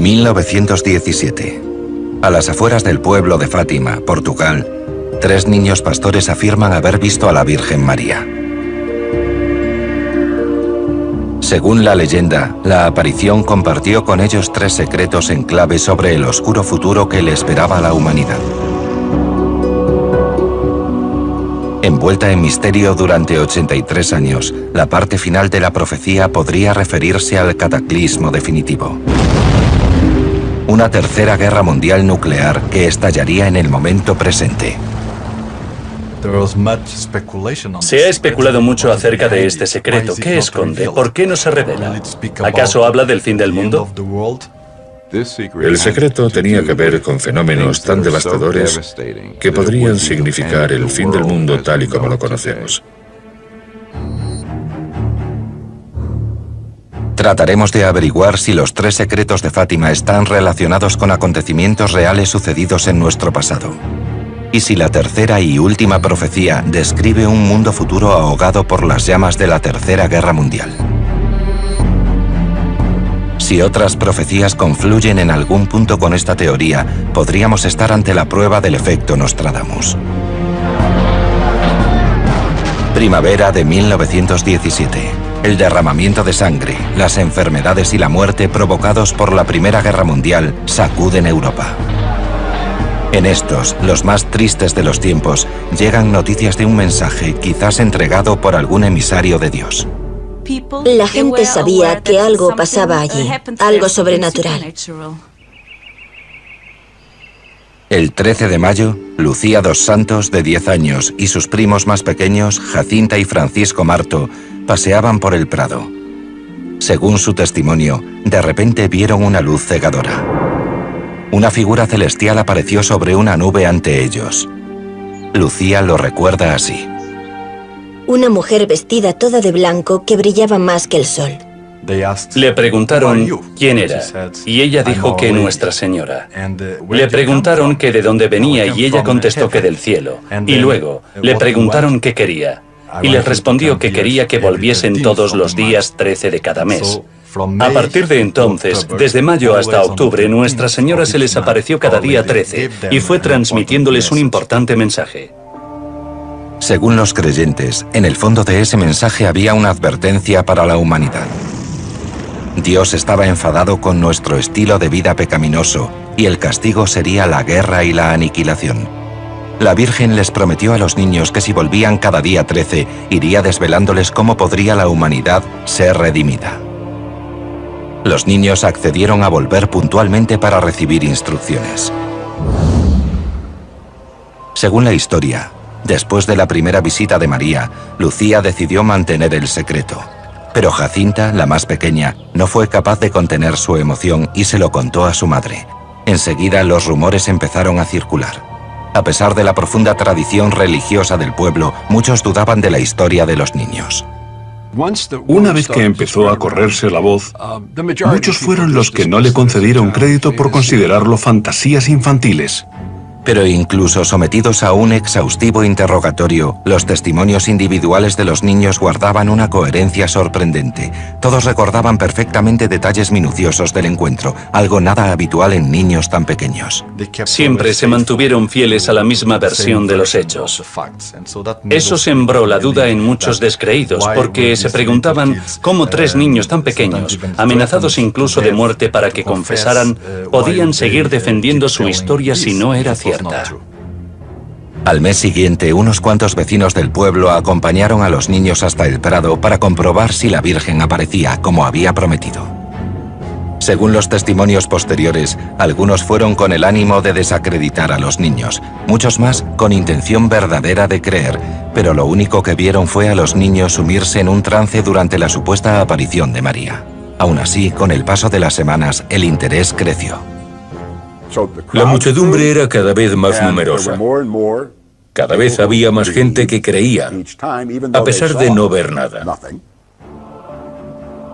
1917. A las afueras del pueblo de Fátima, Portugal, 3 niños pastores afirman haber visto a la Virgen María. Según la leyenda, la aparición compartió con ellos 3 secretos en clave sobre el oscuro futuro que le esperaba a la humanidad. Envuelta en misterio durante 83 años, la parte final de la profecía podría referirse al cataclismo definitivo. Una tercera guerra mundial nuclear que estallaría en el momento presente. Se ha especulado mucho acerca de este secreto. ¿Qué esconde? ¿Por qué no se revela? ¿Acaso habla del fin del mundo? El secreto tenía que ver con fenómenos tan devastadores que podrían significar el fin del mundo tal y como lo conocemos. Trataremos de averiguar si los 3 secretos de Fátima están relacionados con acontecimientos reales sucedidos en nuestro pasado. Y si la tercera y última profecía describe un mundo futuro ahogado por las llamas de la Tercera Guerra Mundial. Si otras profecías confluyen en algún punto con esta teoría, podríamos estar ante la prueba del efecto Nostradamus. Primavera de 1917. El derramamiento de sangre, las enfermedades y la muerte provocados por la Primera Guerra Mundial sacuden Europa. En estos, los más tristes de los tiempos, llegan noticias de un mensaje quizás entregado por algún emisario de Dios. La gente sabía que algo pasaba allí, algo sobrenatural. El 13 de mayo, Lucía dos Santos, de 10 años, y sus primos más pequeños, Jacinta y Francisco Marto, paseaban por el prado. Según su testimonio, de repente vieron una luz cegadora. Una figura celestial apareció sobre una nube ante ellos. Lucía lo recuerda así. Una mujer vestida toda de blanco que brillaba más que el sol. Le preguntaron quién era, y ella dijo que Nuestra Señora. Le preguntaron que de dónde venía, y ella contestó que del cielo. Y luego le preguntaron qué quería, y les respondió que quería que volviesen todos los días 13 de cada mes. A partir de entonces, desde mayo hasta octubre, Nuestra Señora se les apareció cada día 13 y fue transmitiéndoles un importante mensaje. Según los creyentes, en el fondo de ese mensaje había una advertencia para la humanidad. Dios estaba enfadado con nuestro estilo de vida pecaminoso y el castigo sería la guerra y la aniquilación. La Virgen les prometió a los niños que si volvían cada día 13, iría desvelándoles cómo podría la humanidad ser redimida. Los niños accedieron a volver puntualmente para recibir instrucciones. Según la historia, después de la primera visita de María, Lucía decidió mantener el secreto. Pero Jacinta, la más pequeña, no fue capaz de contener su emoción y se lo contó a su madre. Enseguida los rumores empezaron a circular. A pesar de la profunda tradición religiosa del pueblo, muchos dudaban de la historia de los niños. Una vez que empezó a correrse la voz, muchos fueron los que no le concedieron crédito por considerarlo fantasías infantiles. Pero incluso sometidos a un exhaustivo interrogatorio, los testimonios individuales de los niños guardaban una coherencia sorprendente. Todos recordaban perfectamente detalles minuciosos del encuentro, algo nada habitual en niños tan pequeños. Siempre se mantuvieron fieles a la misma versión de los hechos. Eso sembró la duda en muchos descreídos, porque se preguntaban cómo 3 niños tan pequeños, amenazados incluso de muerte para que confesaran, podían seguir defendiendo su historia si no era cierta. Al mes siguiente, unos cuantos vecinos del pueblo acompañaron a los niños hasta el prado para comprobar si la Virgen aparecía como había prometido. Según los testimonios posteriores, algunos fueron con el ánimo de desacreditar a los niños, muchos más con intención verdadera de creer, pero lo único que vieron fue a los niños sumirse en un trance durante la supuesta aparición de María. Aún así, con el paso de las semanas, el interés creció. La muchedumbre era cada vez más numerosa. Cada vez había más gente que creía, a pesar de no ver nada.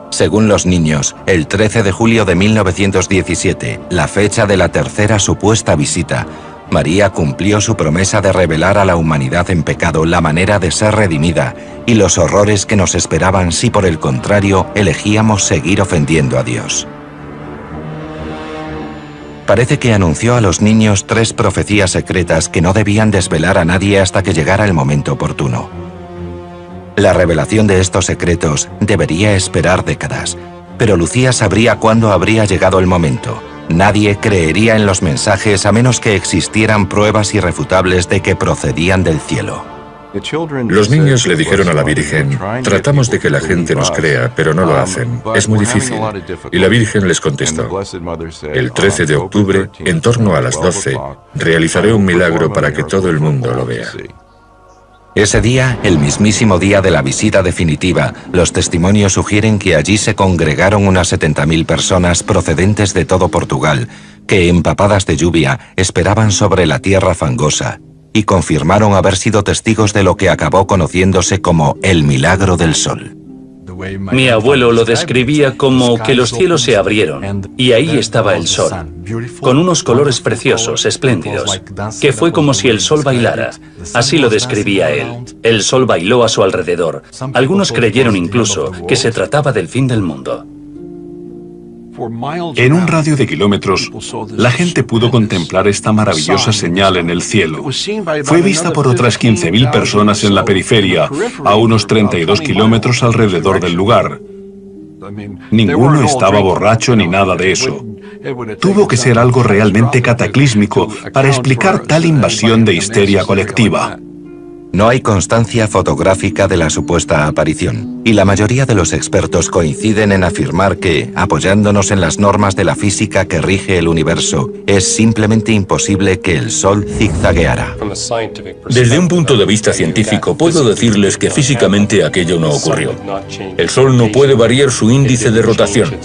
Según los niños, el 13 de julio de 1917, la fecha de la tercera supuesta visita, María cumplió su promesa de revelar a la humanidad en pecado la manera de ser redimida y los horrores que nos esperaban si por el contrario elegíamos seguir ofendiendo a Dios. Parece que anunció a los niños 3 profecías secretas que no debían desvelar a nadie hasta que llegara el momento oportuno. La revelación de estos secretos debería esperar décadas, pero Lucía sabría cuándo habría llegado el momento. Nadie creería en los mensajes a menos que existieran pruebas irrefutables de que procedían del cielo. Los niños le dijeron a la Virgen: tratamos de que la gente nos crea, pero no lo hacen. Es muy difícil. Y la Virgen les contestó: el 13 de octubre, en torno a las 12, realizaré un milagro para que todo el mundo lo vea. Ese día, el mismísimo día de la visita definitiva, los testimonios sugieren que allí se congregaron unas 70.000 personas procedentes de todo Portugal, que, empapadas de lluvia, esperaban sobre la tierra fangosa, y confirmaron haber sido testigos de lo que acabó conociéndose como el milagro del sol. Mi abuelo lo describía como que los cielos se abrieron y ahí estaba el sol, con unos colores preciosos, espléndidos, que fue como si el sol bailara. Así lo describía él. El sol bailó a su alrededor. Algunos creyeron incluso que se trataba del fin del mundo. En un radio de kilómetros, la gente pudo contemplar esta maravillosa señal en el cielo. Fue vista por otras 15.000 personas en la periferia, a unos 32 kilómetros alrededor del lugar. Ninguno estaba borracho ni nada de eso. Tuvo que ser algo realmente cataclísmico para explicar tal invasión de histeria colectiva. No hay constancia fotográfica de la supuesta aparición, y la mayoría de los expertos coinciden en afirmar que, apoyándonos en las normas de la física que rige el universo, es simplemente imposible que el Sol zigzagueara. Desde un punto de vista científico, puedo decirles que físicamente aquello no ocurrió. El Sol no puede variar su índice de rotación.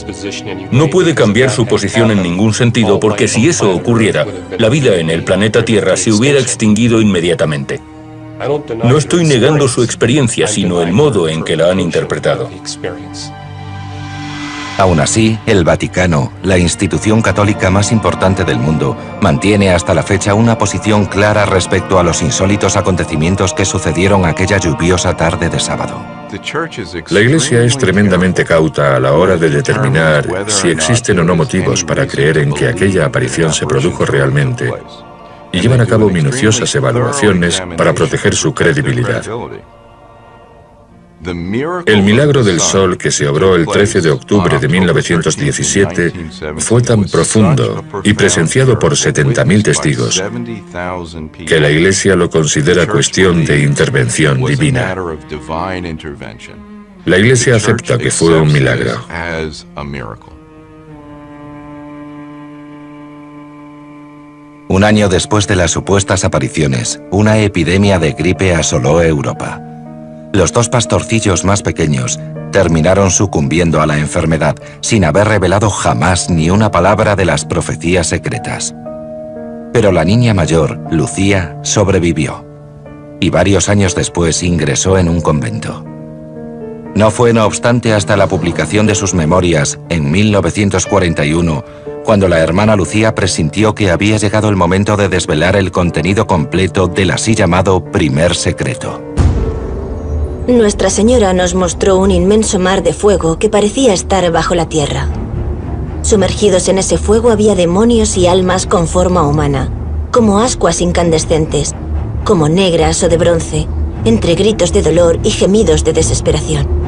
No puede cambiar su posición en ningún sentido, porque si eso ocurriera, la vida en el planeta Tierra se hubiera extinguido inmediatamente. No estoy negando su experiencia, sino el modo en que la han interpretado. Aún así, el Vaticano, la institución católica más importante del mundo, mantiene hasta la fecha una posición clara respecto a los insólitos acontecimientos que sucedieron aquella lluviosa tarde de sábado. La Iglesia es tremendamente cauta a la hora de determinar si existen o no motivos para creer en que aquella aparición se produjo realmente, y llevan a cabo minuciosas evaluaciones para proteger su credibilidad. El milagro del sol que se obró el 13 de octubre de 1917 fue tan profundo y presenciado por 70.000 testigos que la Iglesia lo considera cuestión de intervención divina. La Iglesia acepta que fue un milagro. Un año después de las supuestas apariciones, una epidemia de gripe asoló Europa. Los 2 pastorcillos más pequeños terminaron sucumbiendo a la enfermedad sin haber revelado jamás ni una palabra de las profecías secretas. Pero la niña mayor, Lucía, sobrevivió y varios años después ingresó en un convento. No fue, no obstante, hasta la publicación de sus memorias en 1941 cuando la hermana Lucía presintió que había llegado el momento de desvelar el contenido completo del así llamado primer secreto. Nuestra Señora nos mostró un inmenso mar de fuego que parecía estar bajo la tierra. Sumergidos en ese fuego había demonios y almas con forma humana, como ascuas incandescentes, como negras o de bronce, entre gritos de dolor y gemidos de desesperación.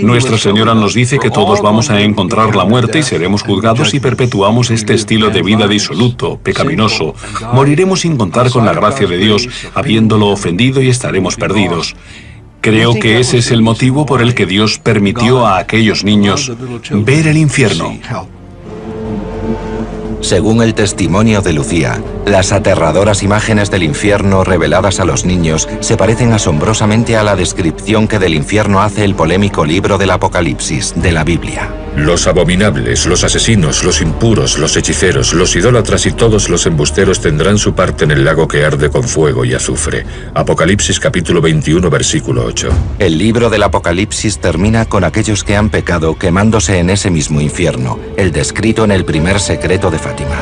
Nuestra Señora nos dice que todos vamos a encontrar la muerte y seremos juzgados si perpetuamos este estilo de vida disoluto, pecaminoso. Moriremos sin contar con la gracia de Dios, habiéndolo ofendido, y estaremos perdidos. Creo que ese es el motivo por el que Dios permitió a aquellos niños ver el infierno. Según el testimonio de Lucía, las aterradoras imágenes del infierno reveladas a los niños se parecen asombrosamente a la descripción que del infierno hace el polémico libro del Apocalipsis de la Biblia. Los abominables, los asesinos, los impuros, los hechiceros, los idólatras y todos los embusteros tendrán su parte en el lago que arde con fuego y azufre. Apocalipsis capítulo 21, versículo 8. El libro del Apocalipsis termina con aquellos que han pecado quemándose en ese mismo infierno, el descrito en el primer secreto de Fátima.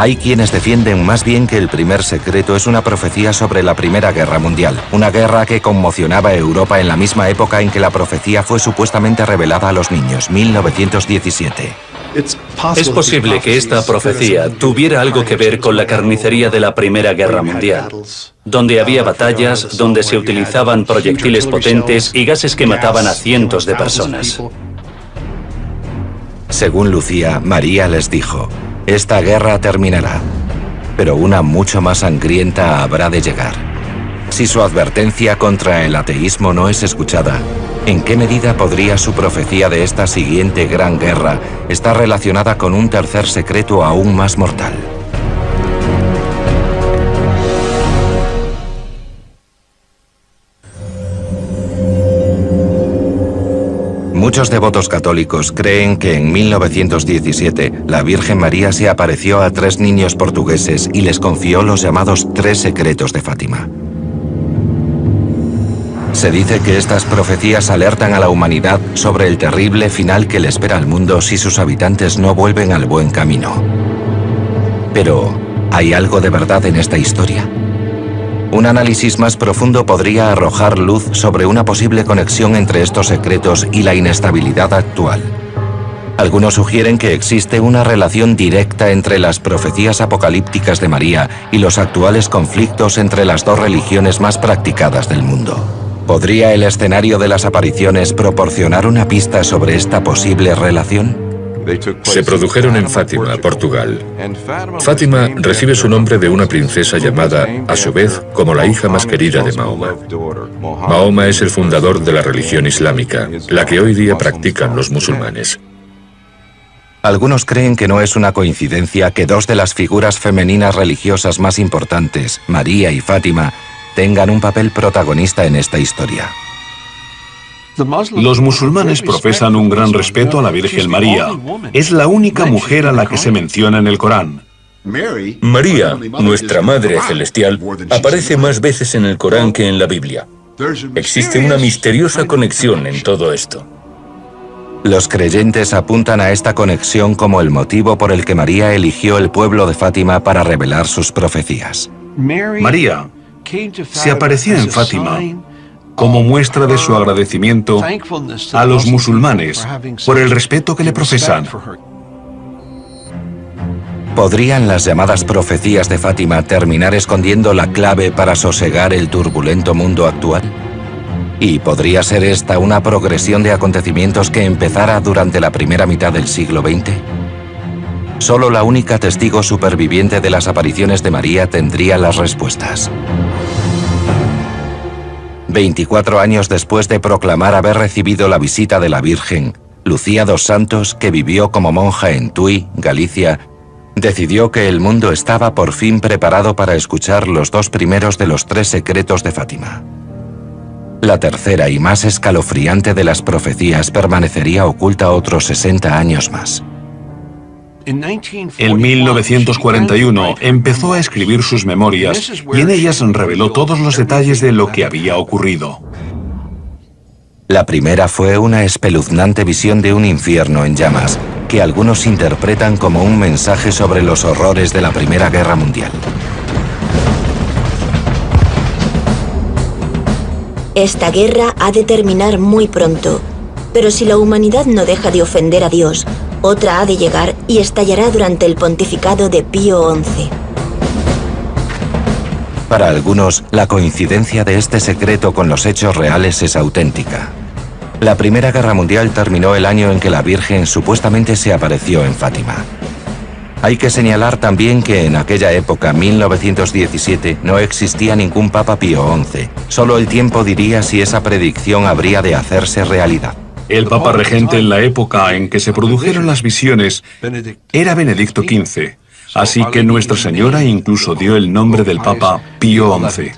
Hay quienes defienden más bien que el primer secreto es una profecía sobre la Primera Guerra Mundial, una guerra que conmocionaba a Europa en la misma época en que la profecía fue supuestamente revelada a los niños, 1917. Es posible que esta profecía tuviera algo que ver con la carnicería de la Primera Guerra Mundial, donde había batallas, donde se utilizaban proyectiles potentes y gases que mataban a cientos de personas. Según Lucía, María les dijo: esta guerra terminará, pero una mucho más sangrienta habrá de llegar. Si su advertencia contra el ateísmo no es escuchada, ¿en qué medida podría su profecía de esta siguiente gran guerra estar relacionada con un tercer secreto aún más mortal? Muchos devotos católicos creen que en 1917 la Virgen María se apareció a 3 niños portugueses y les confió los llamados 3 secretos de Fátima. Se dice que estas profecías alertan a la humanidad sobre el terrible final que le espera al mundo si sus habitantes no vuelven al buen camino. Pero, ¿hay algo de verdad en esta historia? Un análisis más profundo podría arrojar luz sobre una posible conexión entre estos secretos y la inestabilidad actual. Algunos sugieren que existe una relación directa entre las profecías apocalípticas de María y los actuales conflictos entre las 2 religiones más practicadas del mundo. ¿Podría el escenario de las apariciones proporcionar una pista sobre esta posible relación? Se produjeron en Fátima, Portugal. Fátima recibe su nombre de una princesa llamada, a su vez, como la hija más querida de Mahoma. Mahoma es el fundador de la religión islámica, la que hoy día practican los musulmanes. Algunos creen que no es una coincidencia que 2 de las figuras femeninas religiosas más importantes, María y Fátima, tengan un papel protagonista en esta historia. Los musulmanes profesan un gran respeto a la Virgen María. Es la única mujer a la que se menciona en el Corán. María, nuestra Madre Celestial, aparece más veces en el Corán que en la Biblia. Existe una misteriosa conexión en todo esto. Los creyentes apuntan a esta conexión como el motivo por el que María eligió el pueblo de Fátima para revelar sus profecías. María se apareció en Fátima como muestra de su agradecimiento a los musulmanes por el respeto que le profesan. ¿Podrían las llamadas profecías de Fátima terminar escondiendo la clave para sosegar el turbulento mundo actual? ¿Y podría ser esta una progresión de acontecimientos que empezara durante la primera mitad del siglo XX? Solo la única testigo superviviente de las apariciones de María tendría las respuestas. 24 años después de proclamar haber recibido la visita de la Virgen, Lucía dos Santos, que vivió como monja en Tui, Galicia, decidió que el mundo estaba por fin preparado para escuchar los 2 primeros de los 3 secretos de Fátima. La tercera y más escalofriante de las profecías permanecería oculta otros 60 años más. En 1941 empezó a escribir sus memorias y en ellas reveló todos los detalles de lo que había ocurrido. La primera fue una espeluznante visión de un infierno en llamas, que algunos interpretan como un mensaje sobre los horrores de la Primera Guerra Mundial. Esta guerra ha de terminar muy pronto, pero si la humanidad no deja de ofender a Dios, otra ha de llegar y estallará durante el pontificado de Pío XI. Para algunos, la coincidencia de este secreto con los hechos reales es auténtica. La Primera Guerra Mundial terminó el año en que la Virgen supuestamente se apareció en Fátima. Hay que señalar también que en aquella época, 1917, no existía ningún Papa Pío XI. Solo el tiempo diría si esa predicción habría de hacerse realidad. El Papa regente en la época en que se produjeron las visiones era Benedicto XV, así que Nuestra Señora incluso dio el nombre del Papa Pío XI.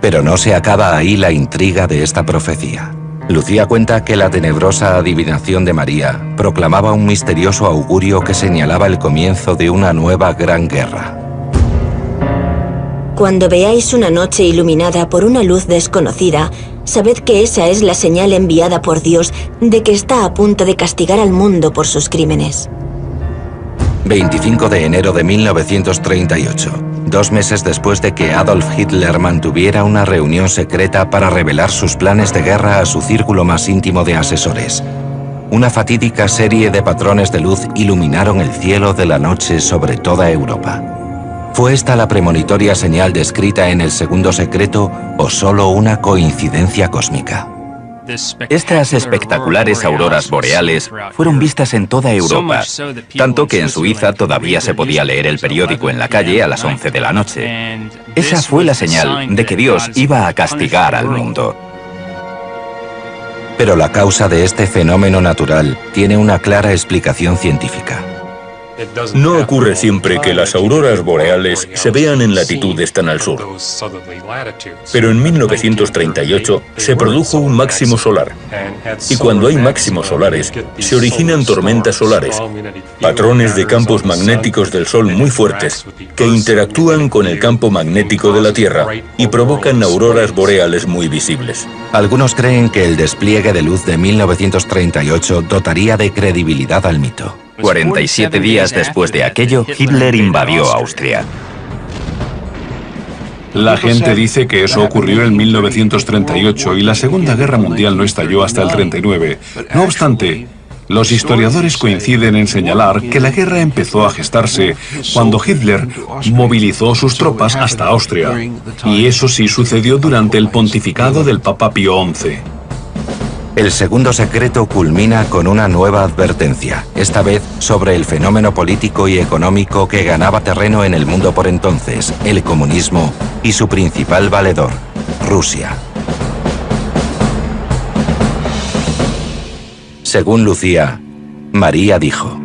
Pero no se acaba ahí la intriga de esta profecía. Lucía cuenta que la tenebrosa adivinación de María proclamaba un misterioso augurio que señalaba el comienzo de una nueva gran guerra. Cuando veáis una noche iluminada por una luz desconocida, sabed que esa es la señal enviada por Dios de que está a punto de castigar al mundo por sus crímenes. 25 de enero de 1938, 2 meses después de que Adolf Hitler mantuviera una reunión secreta para revelar sus planes de guerra a su círculo más íntimo de asesores. Una fatídica serie de patrones de luz iluminaron el cielo de la noche sobre toda Europa. ¿Fue esta la premonitoria señal descrita en el segundo secreto o solo una coincidencia cósmica? Estas espectaculares auroras boreales fueron vistas en toda Europa, tanto que en Suiza todavía se podía leer el periódico en la calle a las 11 de la noche. Esa fue la señal de que Dios iba a castigar al mundo. Pero la causa de este fenómeno natural tiene una clara explicación científica. No ocurre siempre que las auroras boreales se vean en latitudes tan al sur. Pero en 1938 se produjo un máximo solar. Y cuando hay máximos solares, se originan tormentas solares, patrones de campos magnéticos del Sol muy fuertes, que interactúan con el campo magnético de la Tierra y provocan auroras boreales muy visibles. Algunos creen que el despliegue de luz de 1938 dotaría de credibilidad al mito. 47 días después de aquello, Hitler invadió Austria. La gente dice que eso ocurrió en 1938 y la Segunda Guerra Mundial no estalló hasta el 39. No obstante, los historiadores coinciden en señalar que la guerra empezó a gestarse cuando Hitler movilizó sus tropas hasta Austria. Y eso sí sucedió durante el pontificado del Papa Pío XI. El segundo secreto culmina con una nueva advertencia, esta vez sobre el fenómeno político y económico que ganaba terreno en el mundo por entonces, el comunismo, y su principal valedor, Rusia. Según Lucía, María dijo: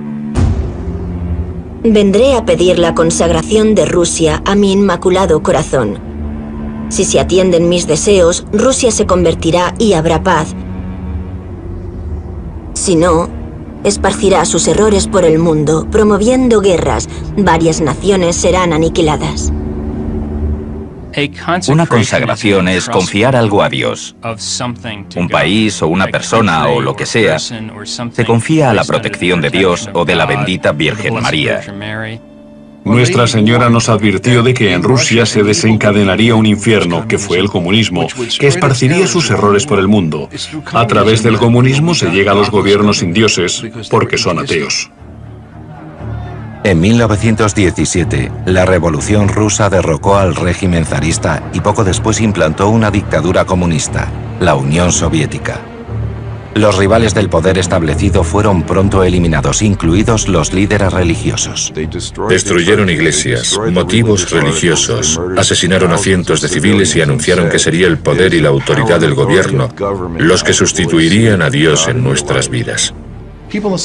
vendré a pedir la consagración de Rusia a mi inmaculado corazón. Si se atienden mis deseos, Rusia se convertirá y habrá paz. Si no, esparcirá sus errores por el mundo, promoviendo guerras. Varias naciones serán aniquiladas. Una consagración es confiar algo a Dios. Un país o una persona o lo que sea se confía a la protección de Dios o de la bendita Virgen María. Nuestra Señora nos advirtió de que en Rusia se desencadenaría un infierno, que fue el comunismo, que esparciría sus errores por el mundo. A través del comunismo se llega a los gobiernos sin dioses, porque son ateos. En 1917, la Revolución Rusa derrocó al régimen zarista y poco después implantó una dictadura comunista, la Unión Soviética. Los rivales del poder establecido fueron pronto eliminados, incluidos los líderes religiosos. Destruyeron iglesias, motivos religiosos, asesinaron a cientos de civiles y anunciaron que sería el poder y la autoridad del gobierno los que sustituirían a Dios en nuestras vidas.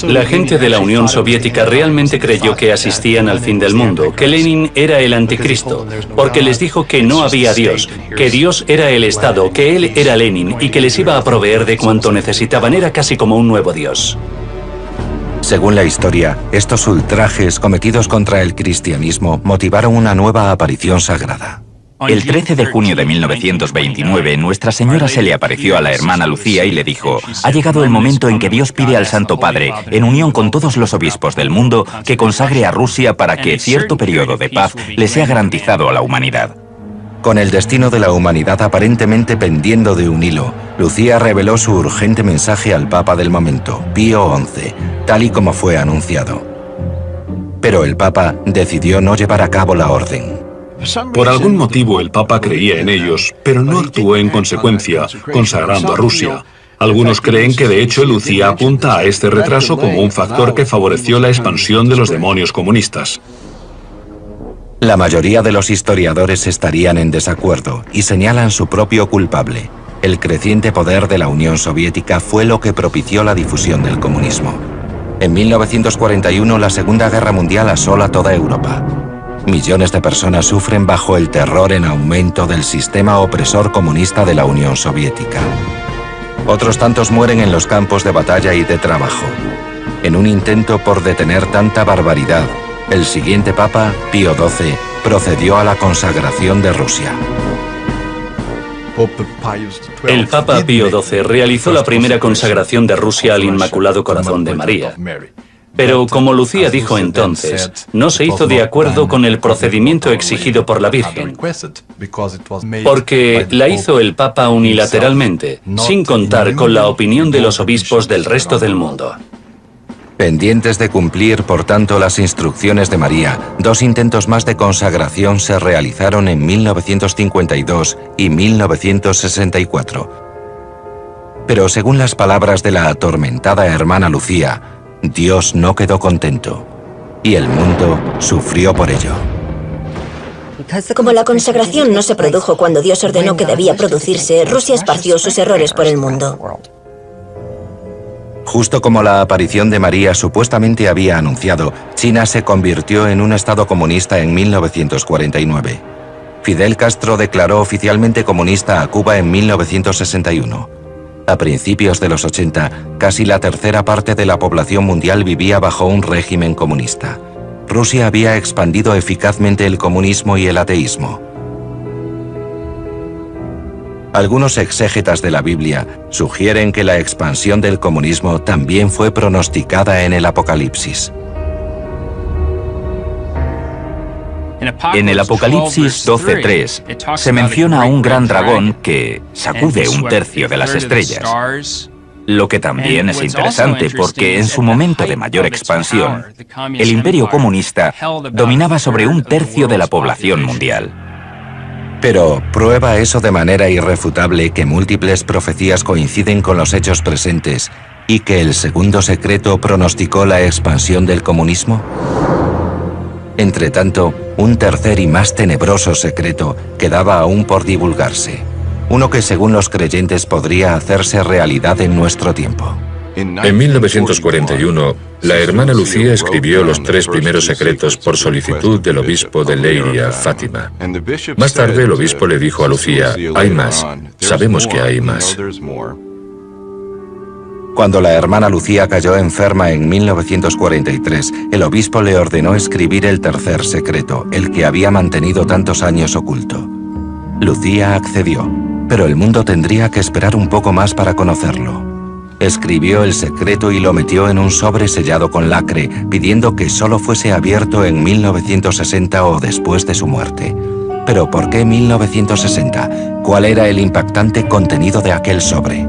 La gente de la Unión Soviética realmente creyó que asistían al fin del mundo, que Lenin era el anticristo, porque les dijo que no había Dios, que Dios era el Estado, que él era Lenin y que les iba a proveer de cuanto necesitaban. Era casi como un nuevo Dios. Según la historia, estos ultrajes cometidos contra el cristianismo motivaron una nueva aparición sagrada. El 13 de junio de 1929, Nuestra Señora se le apareció a la hermana Lucía y le dijo: ha llegado el momento en que Dios pide al Santo Padre, en unión con todos los obispos del mundo, que consagre a Rusia para que cierto periodo de paz le sea garantizado a la humanidad. Con el destino de la humanidad aparentemente pendiendo de un hilo, Lucía reveló su urgente mensaje al Papa del momento, Pío XI, tal y como fue anunciado. Pero el Papa decidió no llevar a cabo la orden. Por algún motivo el Papa creía en ellos, pero no actuó en consecuencia, consagrando a Rusia. Algunos creen que de hecho Lucía apunta a este retraso como un factor que favoreció la expansión de los demonios comunistas. La mayoría de los historiadores estarían en desacuerdo y señalan su propio culpable. El creciente poder de la Unión Soviética fue lo que propició la difusión del comunismo. En 1941 la Segunda Guerra Mundial asola toda Europa. Millones de personas sufren bajo el terror en aumento del sistema opresor comunista de la Unión Soviética. Otros tantos mueren en los campos de batalla y de trabajo. En un intento por detener tanta barbaridad, el siguiente Papa, Pío XII, procedió a la consagración de Rusia. El Papa Pío XII realizó la primera consagración de Rusia al Inmaculado Corazón de María. Pero como Lucía dijo entonces, no se hizo de acuerdo con el procedimiento exigido por la Virgen, porque la hizo el Papa unilateralmente, sin contar con la opinión de los obispos del resto del mundo. Pendientes de cumplir, por tanto, las instrucciones de María, 2 intentos más de consagración se realizaron en 1952 y 1964. Pero según las palabras de la atormentada hermana Lucía, Dios no quedó contento, y el mundo sufrió por ello. Como la consagración no se produjo cuando Dios ordenó que debía producirse, Rusia esparció sus errores por el mundo. Justo como la aparición de María supuestamente había anunciado, China se convirtió en un estado comunista en 1949. Fidel Castro declaró oficialmente comunista a Cuba en 1961. A principios de los 80, casi la tercera parte de la población mundial vivía bajo un régimen comunista. Rusia había expandido eficazmente el comunismo y el ateísmo. Algunos exégetas de la Biblia sugieren que la expansión del comunismo también fue pronosticada en el Apocalipsis. En el Apocalipsis 12:3 se menciona a un gran dragón que sacude 1/3 de las estrellas. Lo que también es interesante porque en su momento de mayor expansión, el imperio comunista dominaba sobre 1/3 de la población mundial. Pero prueba eso de manera irrefutable que múltiples profecías coinciden con los hechos presentes y que el segundo secreto pronosticó la expansión del comunismo. Entretanto, un tercer y más tenebroso secreto quedaba aún por divulgarse, uno que según los creyentes podría hacerse realidad en nuestro tiempo. En 1941, la hermana Lucía escribió los 3 primeros secretos por solicitud del obispo de Leiria, Fátima. Más tarde el obispo le dijo a Lucía, hay más, sabemos que hay más. Cuando la hermana Lucía cayó enferma en 1943, el obispo le ordenó escribir el tercer secreto, el que había mantenido tantos años oculto. Lucía accedió, pero el mundo tendría que esperar un poco más para conocerlo. Escribió el secreto y lo metió en un sobre sellado con lacre, pidiendo que solo fuese abierto en 1960 o después de su muerte. ¿Pero por qué 1960? ¿Cuál era el impactante contenido de aquel sobre?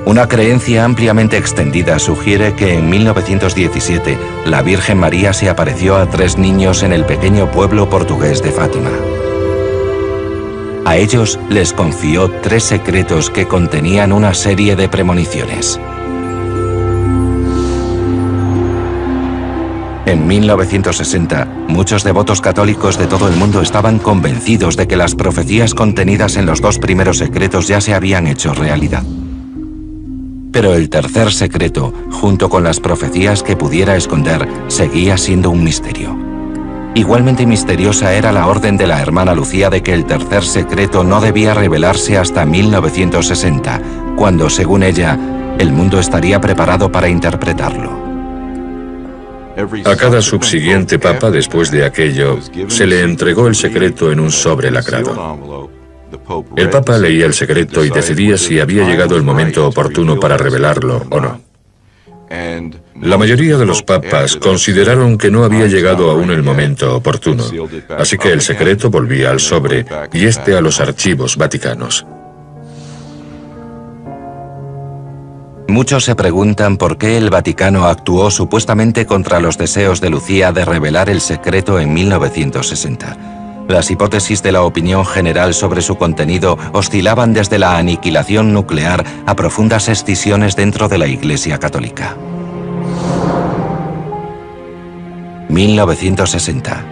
Una creencia ampliamente extendida sugiere que en 1917 la Virgen María se apareció a 3 niños en el pequeño pueblo portugués de Fátima. A ellos les confió 3 secretos que contenían una serie de premoniciones. En 1960, muchos devotos católicos de todo el mundo estaban convencidos de que las profecías contenidas en los 2 primeros secretos ya se habían hecho realidad. Pero el tercer secreto, junto con las profecías que pudiera esconder, seguía siendo un misterio. Igualmente misteriosa era la orden de la hermana Lucía de que el tercer secreto no debía revelarse hasta 1960, cuando, según ella, el mundo estaría preparado para interpretarlo. A cada subsiguiente papa después de aquello, se le entregó el secreto en un sobre lacrado. El Papa leía el secreto y decidía si había llegado el momento oportuno para revelarlo o no. La mayoría de los papas consideraron que no había llegado aún el momento oportuno, así que el secreto volvía al sobre y este a los archivos vaticanos. Muchos se preguntan por qué el Vaticano actuó supuestamente contra los deseos de Lucía de revelar el secreto en 1960. Las hipótesis de la opinión general sobre su contenido oscilaban desde la aniquilación nuclear a profundas escisiones dentro de la Iglesia Católica. 1960,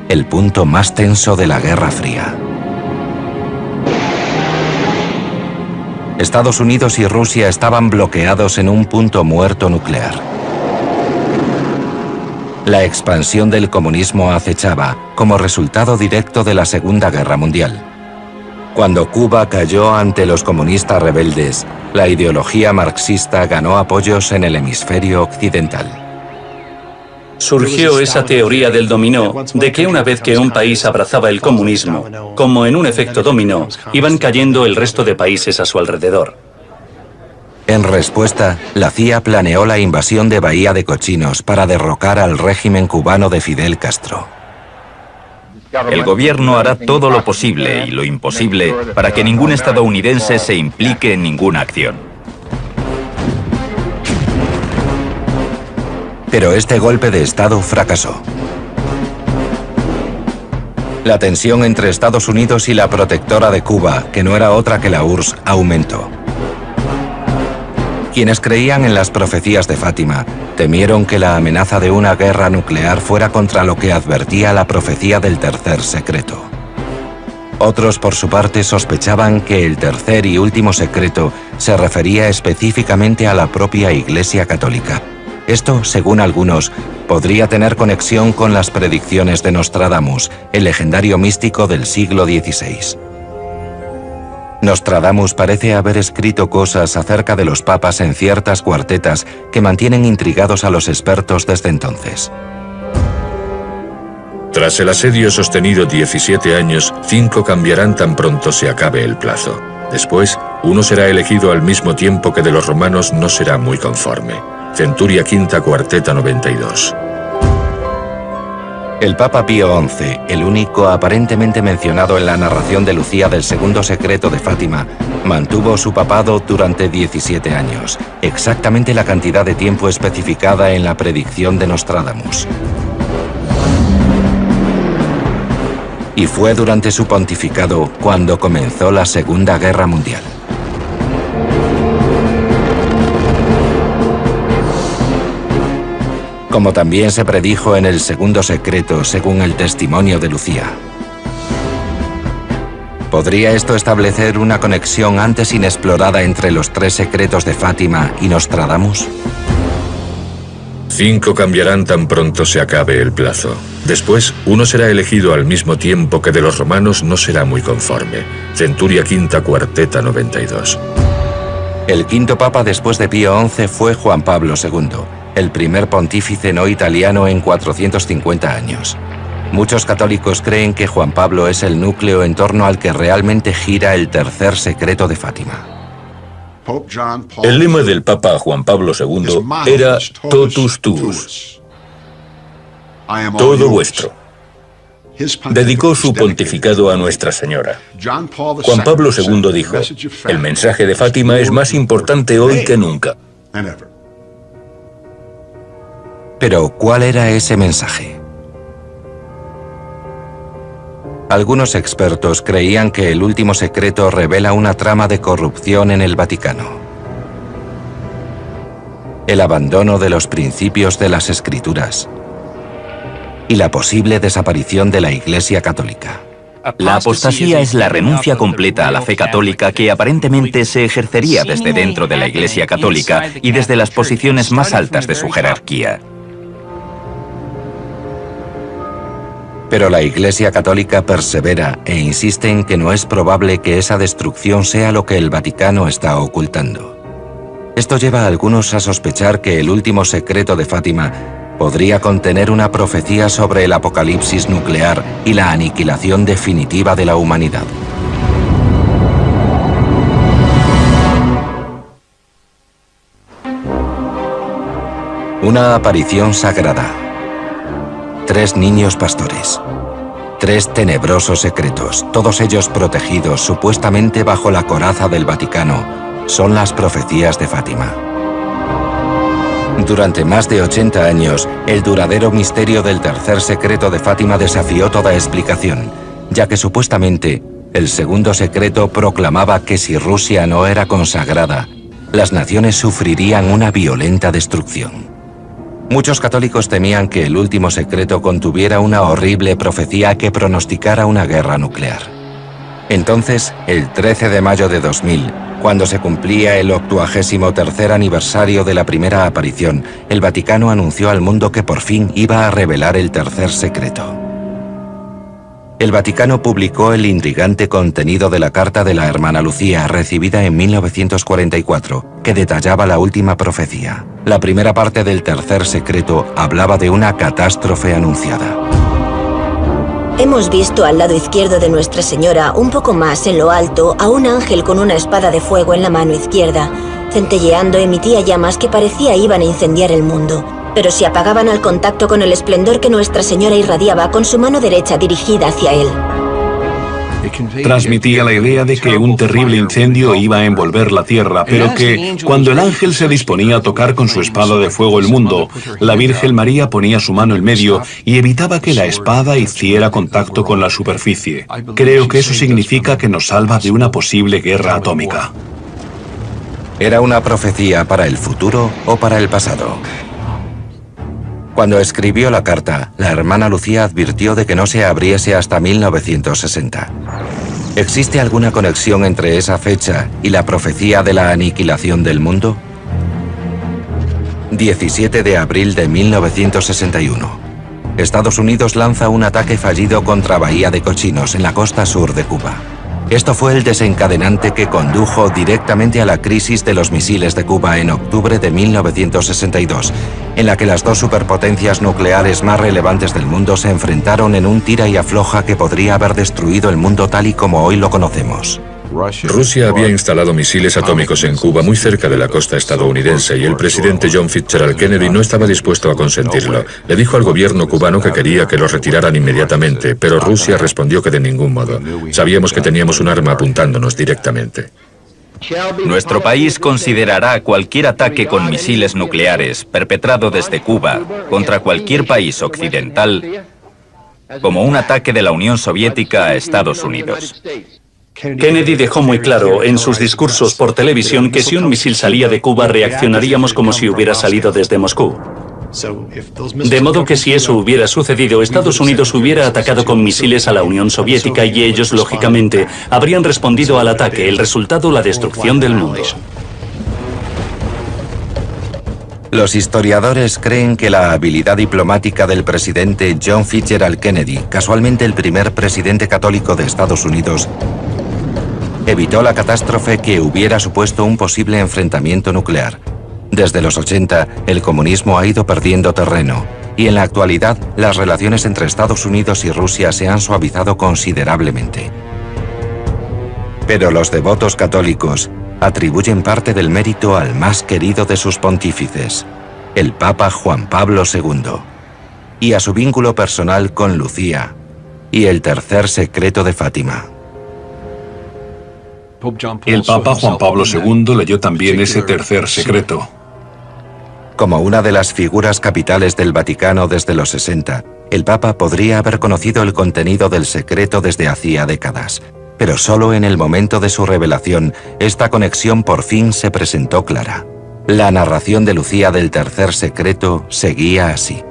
el punto más tenso de la Guerra Fría. Estados Unidos y Rusia estaban bloqueados en un punto muerto nuclear. La expansión del comunismo acechaba como resultado directo de la Segunda Guerra Mundial. Cuando Cuba cayó ante los comunistas rebeldes, la ideología marxista ganó apoyos en el hemisferio occidental. surgió esa teoría del dominó, de que una vez que un país abrazaba el comunismo, como en un efecto dominó, iban cayendo el resto de países a su alrededor. En respuesta, la CIA planeó la invasión de Bahía de Cochinos para derrocar al régimen cubano de Fidel Castro. El gobierno hará todo lo posible y lo imposible para que ningún estadounidense se implique en ninguna acción. Pero este golpe de Estado fracasó. La tensión entre Estados Unidos y la protectora de Cuba, que no era otra que la URSS, aumentó. Quienes creían en las profecías de Fátima temieron que la amenaza de una guerra nuclear fuera contra lo que advertía la profecía del tercer secreto. Otros, por su parte, sospechaban que el tercer y último secreto se refería específicamente a la propia Iglesia Católica. Esto, según algunos, podría tener conexión con las predicciones de Nostradamus, el legendario místico del siglo XVI. Nostradamus parece haber escrito cosas acerca de los papas en ciertas cuartetas que mantienen intrigados a los expertos desde entonces. Tras el asedio sostenido 17 años, 5 cambiarán tan pronto se acabe el plazo. Después, uno será elegido al mismo tiempo que de los romanos no será muy conforme. Centuria V, cuarteta 92. El Papa Pío XI, el único aparentemente mencionado en la narración de Lucía del segundo secreto de Fátima, mantuvo su papado durante 17 años, exactamente la cantidad de tiempo especificada en la predicción de Nostradamus. Y fue durante su pontificado cuando comenzó la Segunda Guerra Mundial. Como también se predijo en el segundo secreto según el testimonio de Lucía. ¿Podría esto establecer una conexión antes inexplorada entre los 3 secretos de Fátima y Nostradamus? 5 cambiarán tan pronto se acabe el plazo. Después, uno será elegido al mismo tiempo que de los romanos no será muy conforme. Centuria V, cuarteta 92. El quinto papa después de Pío XI fue Juan Pablo II, el primer pontífice no italiano en 450 años. Muchos católicos creen que Juan Pablo es el núcleo en torno al que realmente gira el tercer secreto de Fátima. El lema del Papa Juan Pablo II era Totus Tuus, todo vuestro. Dedicó su pontificado a Nuestra Señora. Juan Pablo II dijo, el mensaje de Fátima es más importante hoy que nunca. Pero, ¿cuál era ese mensaje? Algunos expertos creían que el último secreto revela una trama de corrupción en el Vaticano. El abandono de los principios de las Escrituras y la posible desaparición de la Iglesia Católica. La apostasía es la renuncia completa a la fe católica que aparentemente se ejercería desde dentro de la Iglesia Católica y desde las posiciones más altas de su jerarquía. Pero la Iglesia Católica persevera e insiste en que no es probable que esa destrucción sea lo que el Vaticano está ocultando. Esto lleva a algunos a sospechar que el último secreto de Fátima podría contener una profecía sobre el apocalipsis nuclear y la aniquilación definitiva de la humanidad. Una aparición sagrada. 3 niños pastores. 3 tenebrosos secretos, todos ellos protegidos supuestamente bajo la coraza del Vaticano, son las profecías de Fátima. Durante más de 80 años, el duradero misterio del tercer secreto de Fátima desafió toda explicación, ya que supuestamente el segundo secreto proclamaba que si Rusia no era consagrada, las naciones sufrirían una violenta destrucción. Muchos católicos temían que el último secreto contuviera una horrible profecía que pronosticara una guerra nuclear. Entonces, el 13 de mayo de 2000, cuando se cumplía el 83º aniversario de la primera aparición, el Vaticano anunció al mundo que por fin iba a revelar el tercer secreto. el Vaticano publicó el intrigante contenido de la carta de la hermana Lucía recibida en 1944, que detallaba la última profecía. La primera parte del tercer secreto hablaba de una catástrofe anunciada. Hemos visto al lado izquierdo de Nuestra Señora, un poco más en lo alto, a un ángel con una espada de fuego en la mano izquierda. Centelleando emitía llamas que parecía iban a incendiar el mundo, pero se apagaban al contacto con el esplendor que Nuestra Señora irradiaba con su mano derecha dirigida hacia él. Transmitía la idea de que un terrible incendio iba a envolver la tierra, pero que, cuando el ángel se disponía a tocar con su espada de fuego el mundo, la Virgen María ponía su mano en medio y evitaba que la espada hiciera contacto con la superficie. Creo que eso significa que nos salva de una posible guerra atómica. ¿Era una profecía para el futuro o para el pasado? Cuando escribió la carta, la hermana Lucía advirtió de que no se abriese hasta 1960. ¿Existe alguna conexión entre esa fecha y la profecía de la aniquilación del mundo? 17 de abril de 1961. Estados Unidos lanza un ataque fallido contra Bahía de Cochinos, en la costa sur de Cuba. Esto fue el desencadenante que condujo directamente a la crisis de los misiles de Cuba en octubre de 1962, en la que las dos superpotencias nucleares más relevantes del mundo se enfrentaron en un tira y afloja que podría haber destruido el mundo tal y como hoy lo conocemos. Rusia había instalado misiles atómicos en Cuba muy cerca de la costa estadounidense y el presidente John Fitzgerald Kennedy no estaba dispuesto a consentirlo. Le dijo al gobierno cubano que quería que los retiraran inmediatamente, pero Rusia respondió que de ningún modo. Sabíamos que teníamos un arma apuntándonos directamente. Nuestro país considerará cualquier ataque con misiles nucleares perpetrado desde Cuba contra cualquier país occidental como un ataque de la Unión Soviética a Estados Unidos. Kennedy dejó muy claro en sus discursos por televisión que si un misil salía de Cuba reaccionaríamos como si hubiera salido desde Moscú. De modo que si eso hubiera sucedido, Estados Unidos hubiera atacado con misiles a la Unión Soviética y ellos, lógicamente, habrían respondido al ataque, el resultado la destrucción del mundo. Los historiadores creen que la habilidad diplomática del presidente John Fitzgerald Kennedy, casualmente el primer presidente católico de Estados Unidos, evitó la catástrofe que hubiera supuesto un posible enfrentamiento nuclear. Desde los 80, el comunismo ha ido perdiendo terreno, y en la actualidad, las relaciones entre Estados Unidos y Rusia se han suavizado considerablemente. Pero los devotos católicos atribuyen parte del mérito al más querido de sus pontífices, el Papa Juan Pablo II, y a su vínculo personal con Lucía y el tercer secreto de Fátima. El Papa Juan Pablo II leyó también ese tercer secreto. Como una de las figuras capitales del Vaticano desde los 60, el Papa podría haber conocido el contenido del secreto desde hacía décadas, pero solo en el momento de su revelación, esta conexión por fin se presentó clara. La narración de Lucía del tercer secreto seguía así.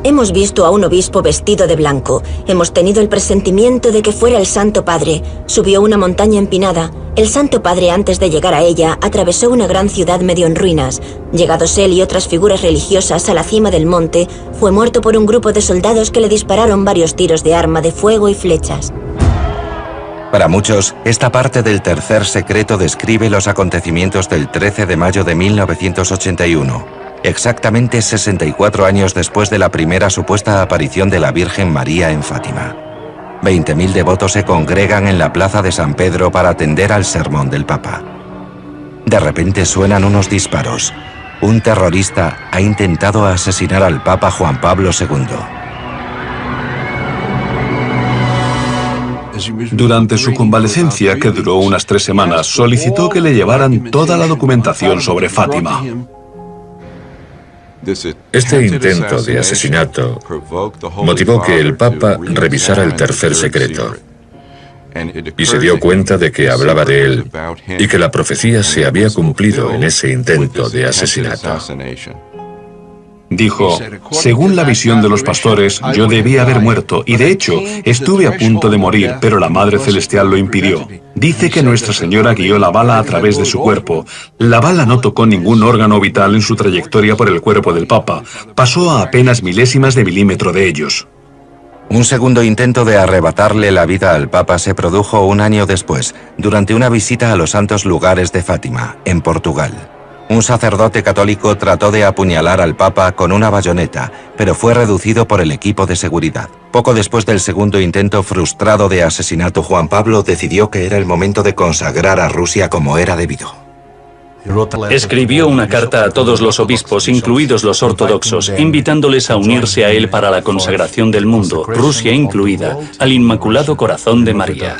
Hemos visto a un obispo vestido de blanco. Hemos tenido el presentimiento de que fuera el Santo Padre. Subió una montaña empinada. El Santo Padre, antes de llegar a ella, atravesó una gran ciudad medio en ruinas. Llegados él y otras figuras religiosas a la cima del monte, fue muerto por un grupo de soldados que le dispararon varios tiros de arma de fuego y flechas. Para muchos, esta parte del tercer secreto describe los acontecimientos del 13 de mayo de 1981. Exactamente 64 años después de la primera supuesta aparición de la Virgen María en Fátima. 20.000 devotos se congregan en la plaza de San Pedro para atender al sermón del Papa. De repente suenan unos disparos. Un terrorista ha intentado asesinar al Papa Juan Pablo II. Durante su convalecencia, que duró unas 3 semanas, solicitó que le llevaran toda la documentación sobre Fátima. Este intento de asesinato motivó que el Papa revisara el tercer secreto y se dio cuenta de que hablaba de él y que la profecía se había cumplido en ese intento de asesinato. Dijo, según la visión de los pastores, yo debía haber muerto, y de hecho, estuve a punto de morir, pero la Madre Celestial lo impidió. Dice que Nuestra Señora guió la bala a través de su cuerpo. La bala no tocó ningún órgano vital en su trayectoria por el cuerpo del Papa. Pasó a apenas milésimas de milímetro de ellos. Un segundo intento de arrebatarle la vida al Papa se produjo un año después, durante una visita a los santos lugares de Fátima, en Portugal. Un sacerdote católico trató de apuñalar al Papa con una bayoneta, pero fue reducido por el equipo de seguridad. Poco después del segundo intento frustrado de asesinato, Juan Pablo decidió que era el momento de consagrar a Rusia como era debido. Escribió una carta a todos los obispos, incluidos los ortodoxos, invitándoles a unirse a él para la consagración del mundo, Rusia incluida, al Inmaculado Corazón de María.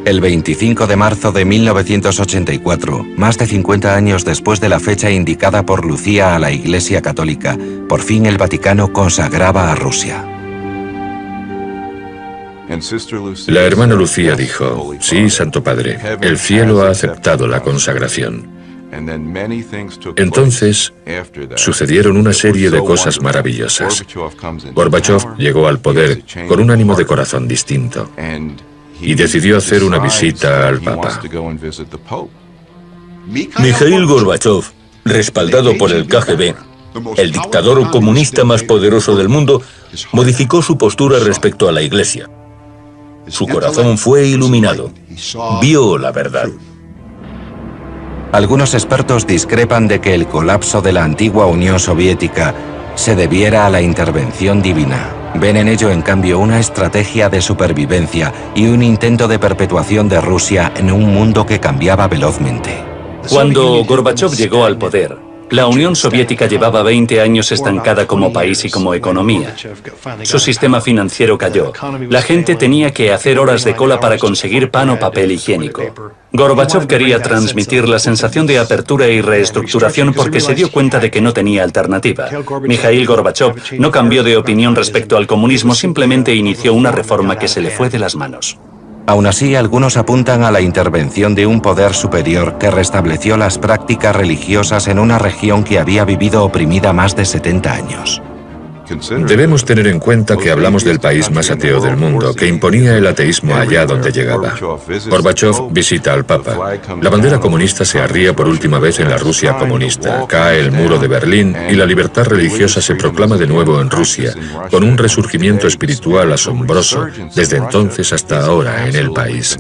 El 25 de marzo de 1984, más de 50 años después de la fecha indicada por Lucía a la Iglesia Católica, por fin el Vaticano consagraba a Rusia. La hermana Lucía dijo, sí, Santo Padre, el cielo ha aceptado la consagración. Entonces, sucedieron una serie de cosas maravillosas. Gorbachev llegó al poder con un ánimo de corazón distinto y decidió hacer una visita al Papa. Mikhail Gorbachev, respaldado por el KGB, el dictador comunista más poderoso del mundo, modificó su postura respecto a la Iglesia. Su corazón fue iluminado. Vio la verdad. Algunos expertos discrepan de que el colapso de la antigua Unión Soviética se debiera a la intervención divina. Ven en ello, en cambio, una estrategia de supervivencia y un intento de perpetuación de Rusia en un mundo que cambiaba velozmente. Cuando Gorbachev llegó al poder, la Unión Soviética llevaba 20 años estancada como país y como economía. Su sistema financiero cayó. La gente tenía que hacer horas de cola para conseguir pan o papel higiénico. Gorbachev quería transmitir la sensación de apertura y reestructuración porque se dio cuenta de que no tenía alternativa. Mikhail Gorbachev no cambió de opinión respecto al comunismo, simplemente inició una reforma que se le fue de las manos. Aún así, algunos apuntan a la intervención de un poder superior que restableció las prácticas religiosas en una región que había vivido oprimida más de 70 años. Debemos tener en cuenta que hablamos del país más ateo del mundo, que imponía el ateísmo allá donde llegaba. Gorbachev visita al Papa. La bandera comunista se arría por última vez en la Rusia comunista. Cae el muro de Berlín y la libertad religiosa se proclama de nuevo en Rusia, con un resurgimiento espiritual asombroso desde entonces hasta ahora en el país.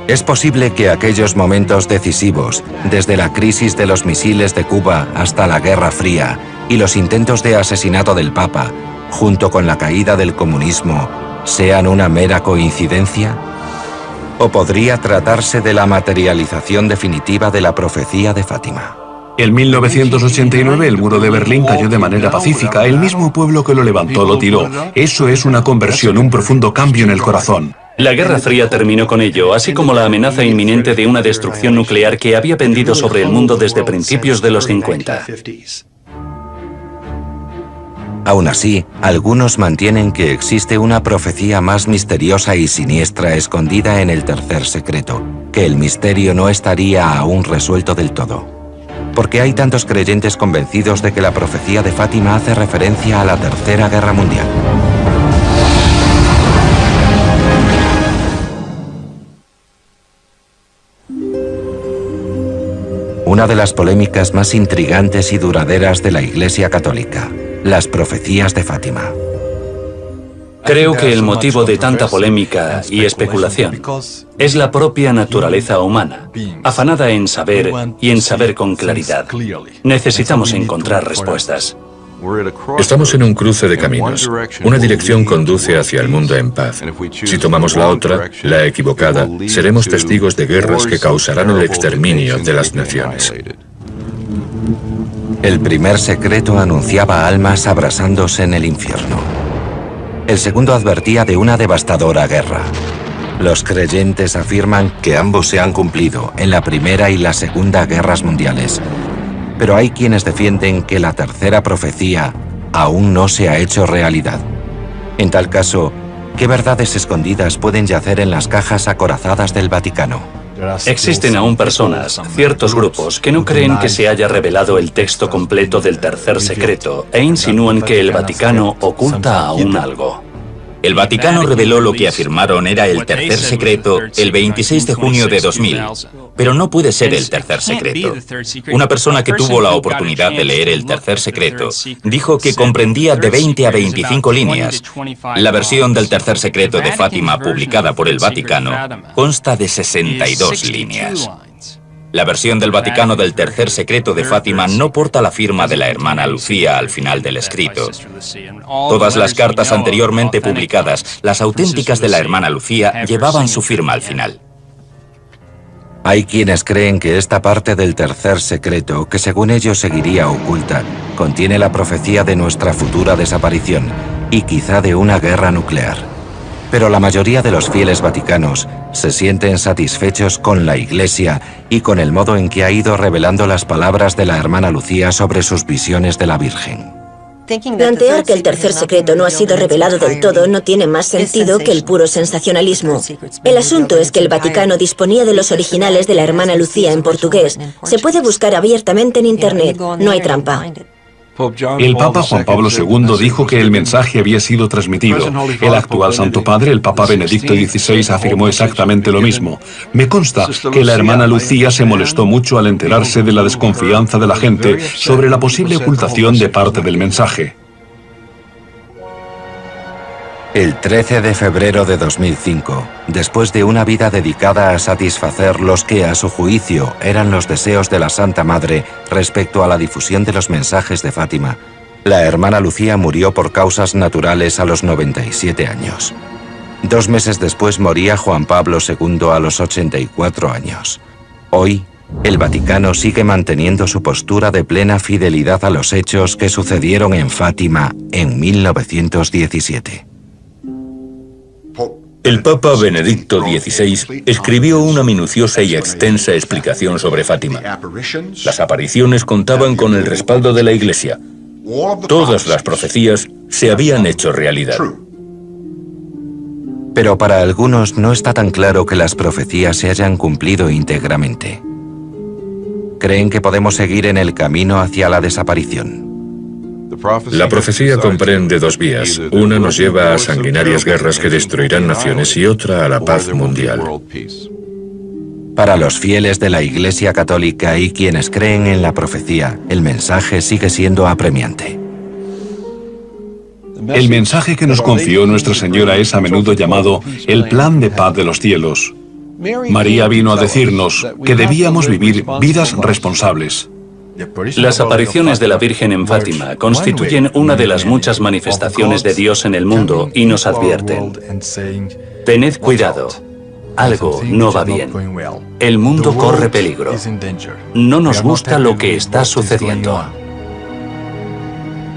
Es posible que aquellos momentos decisivos, desde la crisis de los misiles de Cuba hasta la Guerra Fría y los intentos de asesinato del Papa, junto con la caída del comunismo, sean una mera coincidencia? ¿O podría tratarse de la materialización definitiva de la profecía de Fátima? En 1989 el muro de Berlín cayó de manera pacífica. El mismo pueblo que lo levantó lo tiró. Eso es una conversión, un profundo cambio en el corazón. La Guerra Fría terminó con ello, así como la amenaza inminente de una destrucción nuclear que había pendido sobre el mundo desde principios de los 50. Aún así, algunos mantienen que existe una profecía más misteriosa y siniestra escondida en el tercer secreto, que el misterio no estaría aún resuelto del todo. Porque hay tantos creyentes convencidos de que la profecía de Fátima hace referencia a la Tercera Guerra Mundial. Una de las polémicas más intrigantes y duraderas de la Iglesia Católica, las profecías de Fátima. Creo que el motivo de tanta polémica y especulación es la propia naturaleza humana, afanada en saber y en saber con claridad. Necesitamos encontrar respuestas. Estamos en un cruce de caminos. Una dirección conduce hacia el mundo en paz. Si tomamos la otra, la equivocada, seremos testigos de guerras que causarán el exterminio de las naciones. El primer secreto anunciaba almas abrasándose en el infierno. El segundo advertía de una devastadora guerra. Los creyentes afirman que ambos se han cumplido en la Primera y la Segunda Guerras Mundiales. Pero hay quienes defienden que la tercera profecía aún no se ha hecho realidad. En tal caso, ¿qué verdades escondidas pueden yacer en las cajas acorazadas del Vaticano? Existen aún personas, ciertos grupos, que no creen que se haya revelado el texto completo del tercer secreto e insinúan que el Vaticano oculta aún algo. El Vaticano reveló lo que afirmaron era el tercer secreto el 26 de junio de 2000, Pero no puede ser el tercer secreto. Una persona que tuvo la oportunidad de leer el tercer secreto dijo que comprendía de 20 a 25 líneas. La versión del tercer secreto de Fátima publicada por el Vaticano consta de 62 líneas. La versión del Vaticano del tercer secreto de Fátima no porta la firma de la hermana Lucía al final del escrito. Todas las cartas anteriormente publicadas, las auténticas de la hermana Lucía, llevaban su firma al final. Hay quienes creen que esta parte del tercer secreto, que según ellos seguiría oculta, contiene la profecía de nuestra futura desaparición y quizá de una guerra nuclear. Pero la mayoría de los fieles vaticanos se sienten satisfechos con la Iglesia y con el modo en que ha ido revelando las palabras de la hermana Lucía sobre sus visiones de la Virgen. Plantear que el tercer secreto no ha sido revelado del todo no tiene más sentido que el puro sensacionalismo. El asunto es que el Vaticano disponía de los originales de la hermana Lucía en portugués. Se puede buscar abiertamente en Internet, no hay trampa. El Papa Juan Pablo II dijo que el mensaje había sido transmitido. El actual Santo Padre, el Papa Benedicto XVI, afirmó exactamente lo mismo. Me consta que la hermana Lucía se molestó mucho al enterarse de la desconfianza de la gente sobre la posible ocultación de parte del mensaje. El 13 de febrero de 2005, después de una vida dedicada a satisfacer los que, a su juicio, eran los deseos de la Santa Madre respecto a la difusión de los mensajes de Fátima, la hermana Lucía murió por causas naturales a los 97 años. 2 meses después moría Juan Pablo II a los 84 años. Hoy, el Vaticano sigue manteniendo su postura de plena fidelidad a los hechos que sucedieron en Fátima en 1917. El Papa Benedicto XVI escribió una minuciosa y extensa explicación sobre Fátima. Las apariciones contaban con el respaldo de la Iglesia. Todas las profecías se habían hecho realidad. Pero para algunos no está tan claro que las profecías se hayan cumplido íntegramente. Creen que podemos seguir en el camino hacia la desaparición. La profecía comprende 2 vías. Una nos lleva a sanguinarias guerras que destruirán naciones y otra a la paz mundial. Para los fieles de la Iglesia Católica y quienes creen en la profecía, el mensaje sigue siendo apremiante. El mensaje que nos confió Nuestra Señora es a menudo llamado el plan de paz de los cielos. María vino a decirnos que debíamos vivir vidas responsables. Las apariciones de la Virgen en Fátima constituyen una de las muchas manifestaciones de Dios en el mundo y nos advierten: tened cuidado, algo no va bien. El mundo corre peligro. No nos gusta lo que está sucediendo.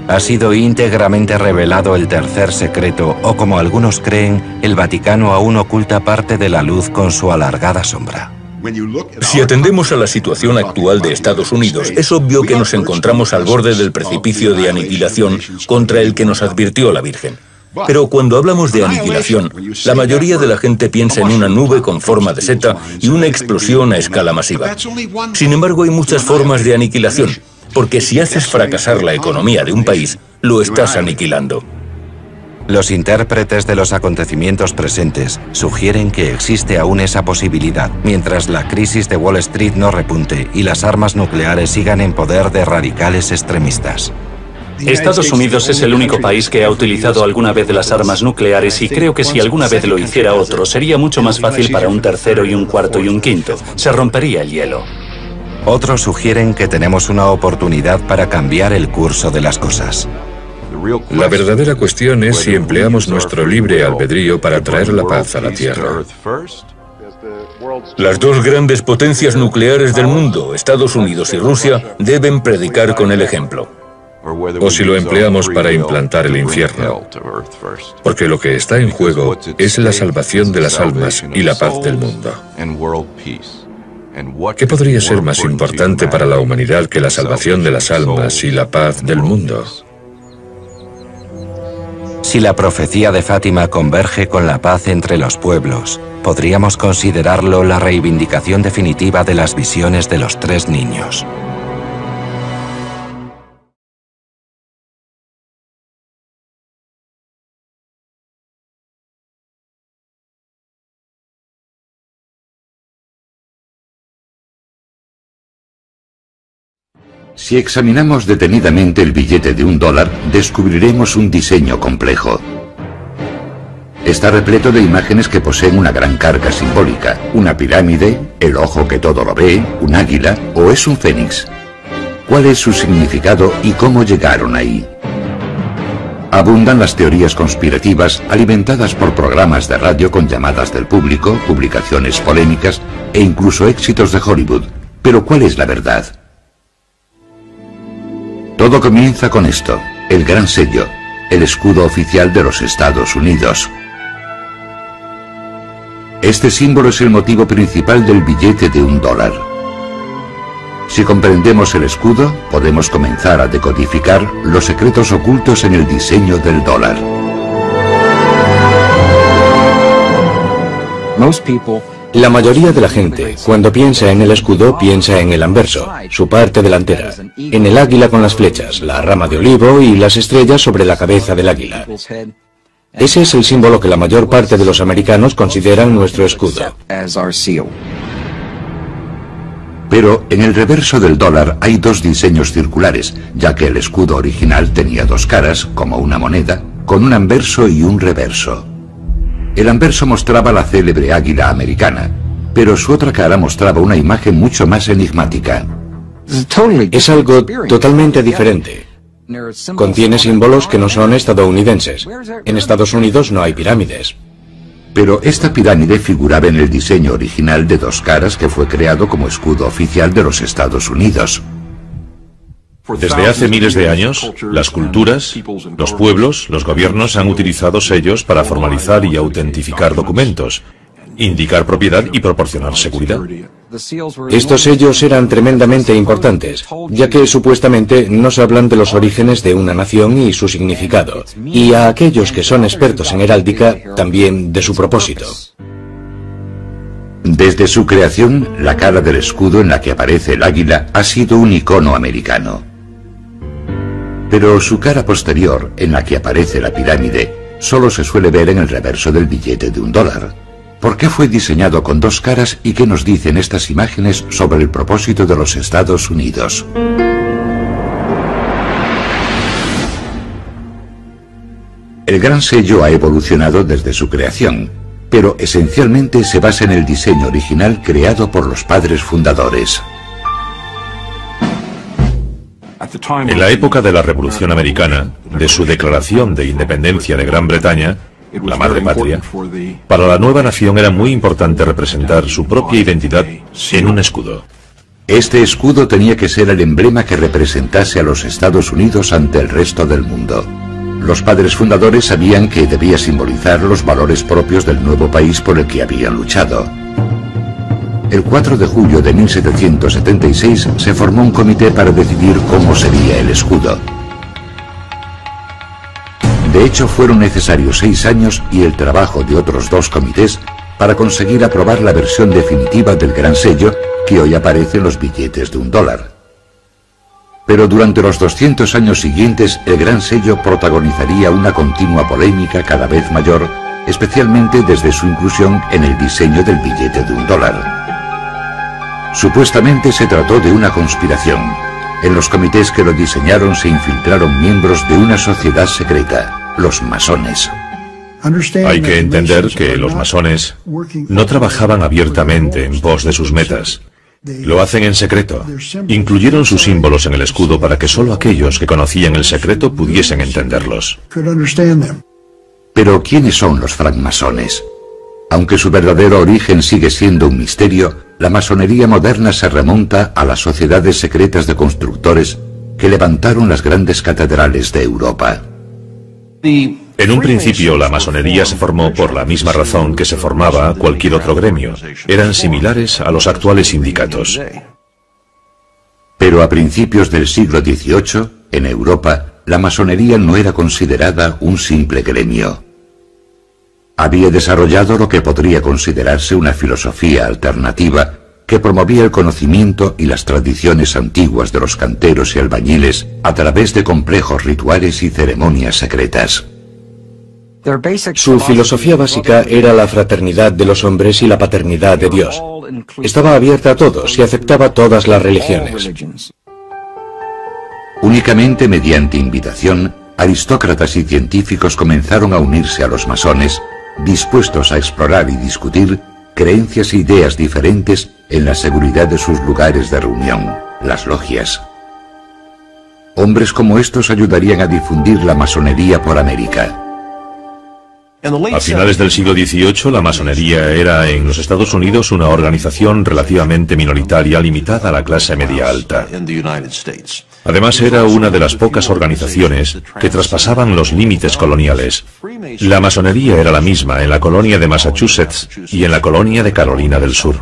¿Ha sido íntegramente revelado el tercer secreto o, como algunos creen, el Vaticano aún oculta parte de la luz con su alargada sombra? Si atendemos a la situación actual de Estados Unidos, es obvio que nos encontramos al borde del precipicio de aniquilación contra el que nos advirtió la Virgen. Pero cuando hablamos de aniquilación, la mayoría de la gente piensa en una nube con forma de seta y una explosión a escala masiva. Sin embargo, hay muchas formas de aniquilación, porque si haces fracasar la economía de un país, lo estás aniquilando. Los intérpretes de los acontecimientos presentes sugieren que existe aún esa posibilidad, mientras la crisis de Wall Street no repunte y las armas nucleares sigan en poder de radicales extremistas. Estados Unidos es el único país que ha utilizado alguna vez las armas nucleares y creo que si alguna vez lo hiciera otro, sería mucho más fácil para un tercero y un cuarto y un quinto. Se rompería el hielo. Otros sugieren que tenemos una oportunidad para cambiar el curso de las cosas. La verdadera cuestión es si empleamos nuestro libre albedrío para traer la paz a la Tierra. Las 2 grandes potencias nucleares del mundo, Estados Unidos y Rusia, deben predicar con el ejemplo. O si lo empleamos para implantar el infierno. Porque lo que está en juego es la salvación de las almas y la paz del mundo. ¿Qué podría ser más importante para la humanidad que la salvación de las almas y la paz del mundo? Si la profecía de Fátima converge con la paz entre los pueblos, podríamos considerarlo la reivindicación definitiva de las visiones de los 3 niños. Si examinamos detenidamente el billete de $1, descubriremos un diseño complejo. Está repleto de imágenes que poseen una gran carga simbólica, una pirámide, el ojo que todo lo ve, un águila o es un fénix. ¿Cuál es su significado y cómo llegaron ahí? Abundan las teorías conspirativas alimentadas por programas de radio con llamadas del público, publicaciones polémicas e incluso éxitos de Hollywood. Pero ¿cuál es la verdad? Todo comienza con esto, el gran sello, el escudo oficial de los Estados Unidos. Este símbolo es el motivo principal del billete de $1. Si comprendemos el escudo, podemos comenzar a decodificar los secretos ocultos en el diseño del dólar. La mayoría de la gente, cuando piensa en el escudo, piensa en el anverso, su parte delantera, en el águila con las flechas, la rama de olivo y las estrellas sobre la cabeza del águila. Ese es el símbolo que la mayor parte de los americanos consideran nuestro escudo. Pero en el reverso del dólar hay dos diseños circulares, ya que el escudo original tenía dos caras, como una moneda, con un anverso y un reverso. El anverso mostraba la célebre águila americana, pero su otra cara mostraba una imagen mucho más enigmática. Es algo totalmente diferente. Contiene símbolos que no son estadounidenses. En Estados Unidos no hay pirámides. Pero esta pirámide figuraba en el diseño original de dos caras que fue creado como escudo oficial de los Estados Unidos. Desde hace miles de años, las culturas, los pueblos, los gobiernos han utilizado sellos para formalizar y autentificar documentos, indicar propiedad y proporcionar seguridad. Estos sellos eran tremendamente importantes, ya que supuestamente nos hablan de los orígenes de una nación y su significado, y a aquellos que son expertos en heráldica, también de su propósito. Desde su creación, la cara del escudo en la que aparece el águila ha sido un icono americano. Pero su cara posterior, en la que aparece la pirámide, solo se suele ver en el reverso del billete de $1. ¿Por qué fue diseñado con dos caras y qué nos dicen estas imágenes sobre el propósito de los Estados Unidos? El gran sello ha evolucionado desde su creación, pero esencialmente se basa en el diseño original creado por los padres fundadores. En la época de la Revolución Americana, de su declaración de independencia de Gran Bretaña, la madre patria, para la nueva nación era muy importante representar su propia identidad en un escudo. Este escudo tenía que ser el emblema que representase a los Estados Unidos ante el resto del mundo. Los padres fundadores sabían que debía simbolizar los valores propios del nuevo país por el que habían luchado. El 4 de julio de 1776 se formó un comité para decidir cómo sería el escudo. De hecho, fueron necesarios 6 años y el trabajo de otros 2 comités para conseguir aprobar la versión definitiva del gran sello que hoy aparece en los billetes de $1. Pero durante los 200 años siguientes, el gran sello protagonizaría una continua polémica cada vez mayor, especialmente desde su inclusión en el diseño del billete de $1. Supuestamente se trató de una conspiración. En los comités que lo diseñaron se infiltraron miembros de una sociedad secreta, los masones. Hay que entender que los masones no trabajaban abiertamente en pos de sus metas. Lo hacen en secreto. Incluyeron sus símbolos en el escudo para que solo aquellos que conocían el secreto pudiesen entenderlos. Pero ¿quiénes son los francmasones? Aunque su verdadero origen sigue siendo un misterio, la masonería moderna se remonta a las sociedades secretas de constructores que levantaron las grandes catedrales de Europa. En un principio, la masonería se formó por la misma razón que se formaba cualquier otro gremio. Eran similares a los actuales sindicatos. Pero a principios del siglo XVIII, en Europa, la masonería no era considerada un simple gremio. Había desarrollado lo que podría considerarse una filosofía alternativa que promovía el conocimiento y las tradiciones antiguas de los canteros y albañiles a través de complejos rituales y ceremonias secretas. Su filosofía básica era la fraternidad de los hombres y la paternidad de Dios. Estaba abierta a todos y aceptaba todas las religiones. Únicamente mediante invitación, aristócratas y científicos comenzaron a unirse a los masones, dispuestos a explorar y discutir creencias e ideas diferentes en la seguridad de sus lugares de reunión, las logias. Hombres como estos ayudarían a difundir la masonería por América. A finales del siglo XVIII, la masonería era en los Estados Unidos una organización relativamente minoritaria limitada a la clase media alta. Además, era una de las pocas organizaciones que traspasaban los límites coloniales. La masonería era la misma en la colonia de Massachusetts y en la colonia de Carolina del Sur.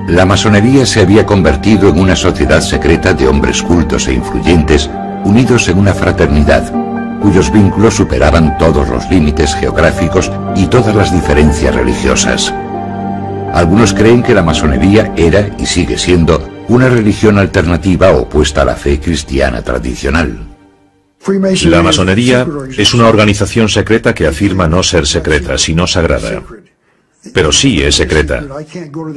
La masonería se había convertido en una sociedad secreta de hombres cultos e influyentes unidos en una fraternidad, cuyos vínculos superaban todos los límites geográficos y todas las diferencias religiosas. Algunos creen que la masonería era y sigue siendo una religión alternativa opuesta a la fe cristiana tradicional. La masonería es una organización secreta que afirma no ser secreta, sino sagrada. Pero sí es secreta.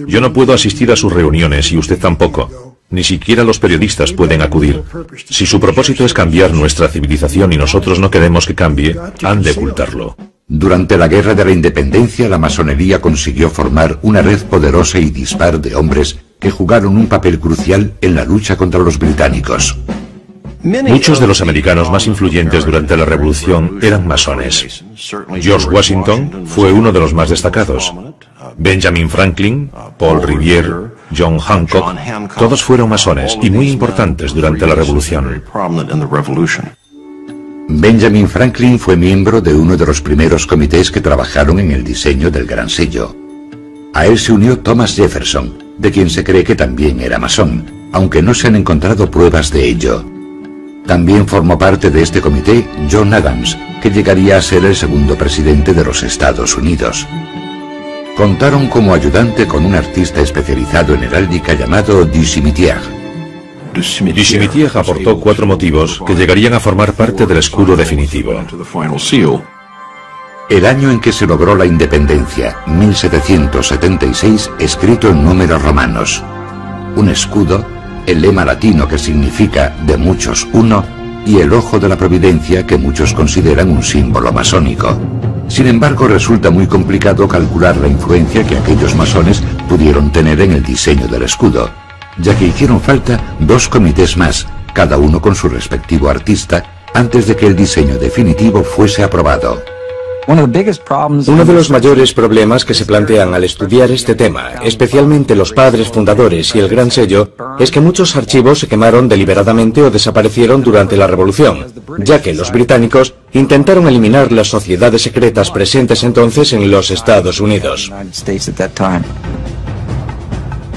Yo no puedo asistir a sus reuniones y usted tampoco. Ni siquiera los periodistas pueden acudir. Si su propósito es cambiar nuestra civilización y nosotros no queremos que cambie, han de ocultarlo. Durante la Guerra de la Independencia, la masonería consiguió formar una red poderosa y dispar de hombres que jugaron un papel crucial en la lucha contra los británicos. Muchos de los americanos más influyentes durante la Revolución eran masones. George Washington fue uno de los más destacados. Benjamin Franklin, Paul Revere, John Hancock, todos fueron masones y muy importantes durante la Revolución. Benjamin Franklin fue miembro de uno de los primeros comités que trabajaron en el diseño del Gran Sello. A él se unió Thomas Jefferson, de quien se cree que también era masón, aunque no se han encontrado pruebas de ello. También formó parte de este comité John Adams, que llegaría a ser el segundo presidente de los Estados Unidos. Contaron como ayudante con un artista especializado en heráldica llamado Du Cimetière. Du Cimetière aportó 4 motivos que llegarían a formar parte del escudo definitivo. El año en que se logró la independencia, 1776, escrito en números romanos. Un escudo, el lema latino que significa de muchos uno, y el ojo de la providencia que muchos consideran un símbolo masónico. Sin embargo, resulta muy complicado calcular la influencia que aquellos masones pudieron tener en el diseño del escudo, ya que hicieron falta 2 comités más, cada uno con su respectivo artista, antes de que el diseño definitivo fuese aprobado. Uno de los mayores problemas que se plantean al estudiar este tema, especialmente los padres fundadores y el Gran Sello, es que muchos archivos se quemaron deliberadamente o desaparecieron durante la Revolución, ya que los británicos intentaron eliminar las sociedades secretas presentes entonces en los Estados Unidos.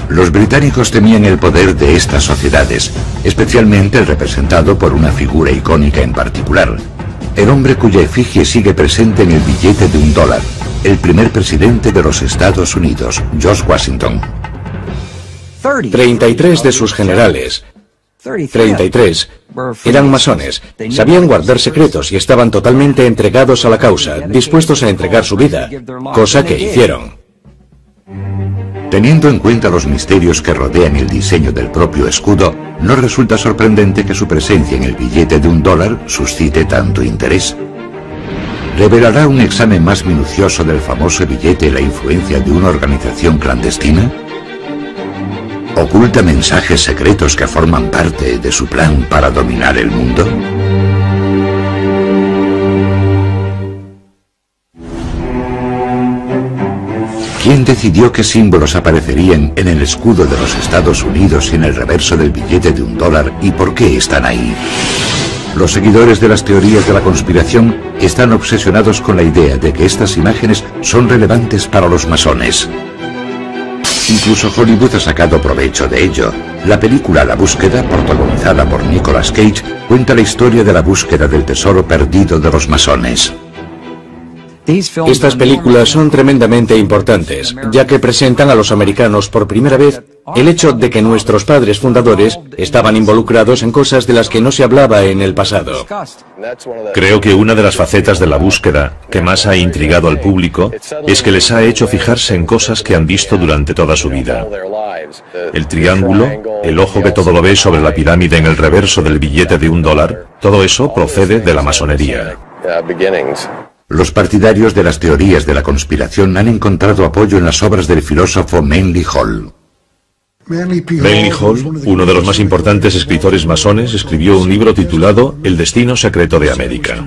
Los británicos temían el poder de estas sociedades, especialmente el representado por una figura icónica en particular. El hombre cuya efigie sigue presente en el billete de $1, el primer presidente de los Estados Unidos, George Washington. 33 de sus generales, 33, eran masones, sabían guardar secretos y estaban totalmente entregados a la causa, dispuestos a entregar su vida, cosa que hicieron. Teniendo en cuenta los misterios que rodean el diseño del propio escudo, no resulta sorprendente que su presencia en el billete de $1 suscite tanto interés. ¿Revelará un examen más minucioso del famoso billete la influencia de una organización clandestina? ¿Oculta mensajes secretos que forman parte de su plan para dominar el mundo? ¿Quién decidió qué símbolos aparecerían en el escudo de los Estados Unidos y en el reverso del billete de $1 y por qué están ahí? Los seguidores de las teorías de la conspiración están obsesionados con la idea de que estas imágenes son relevantes para los masones. Incluso Hollywood ha sacado provecho de ello. La película La Búsqueda, protagonizada por Nicolas Cage, cuenta la historia de la búsqueda del tesoro perdido de los masones. Estas películas son tremendamente importantes, ya que presentan a los americanos por primera vez el hecho de que nuestros padres fundadores estaban involucrados en cosas de las que no se hablaba en el pasado. Creo que una de las facetas de la búsqueda que más ha intrigado al público es que les ha hecho fijarse en cosas que han visto durante toda su vida. El triángulo, el ojo que todo lo ve sobre la pirámide en el reverso del billete de $1, todo eso procede de la masonería. Los partidarios de las teorías de la conspiración han encontrado apoyo en las obras del filósofo Manly Hall. Manly Hall, uno de los más importantes escritores masones, escribió un libro titulado El destino secreto de América,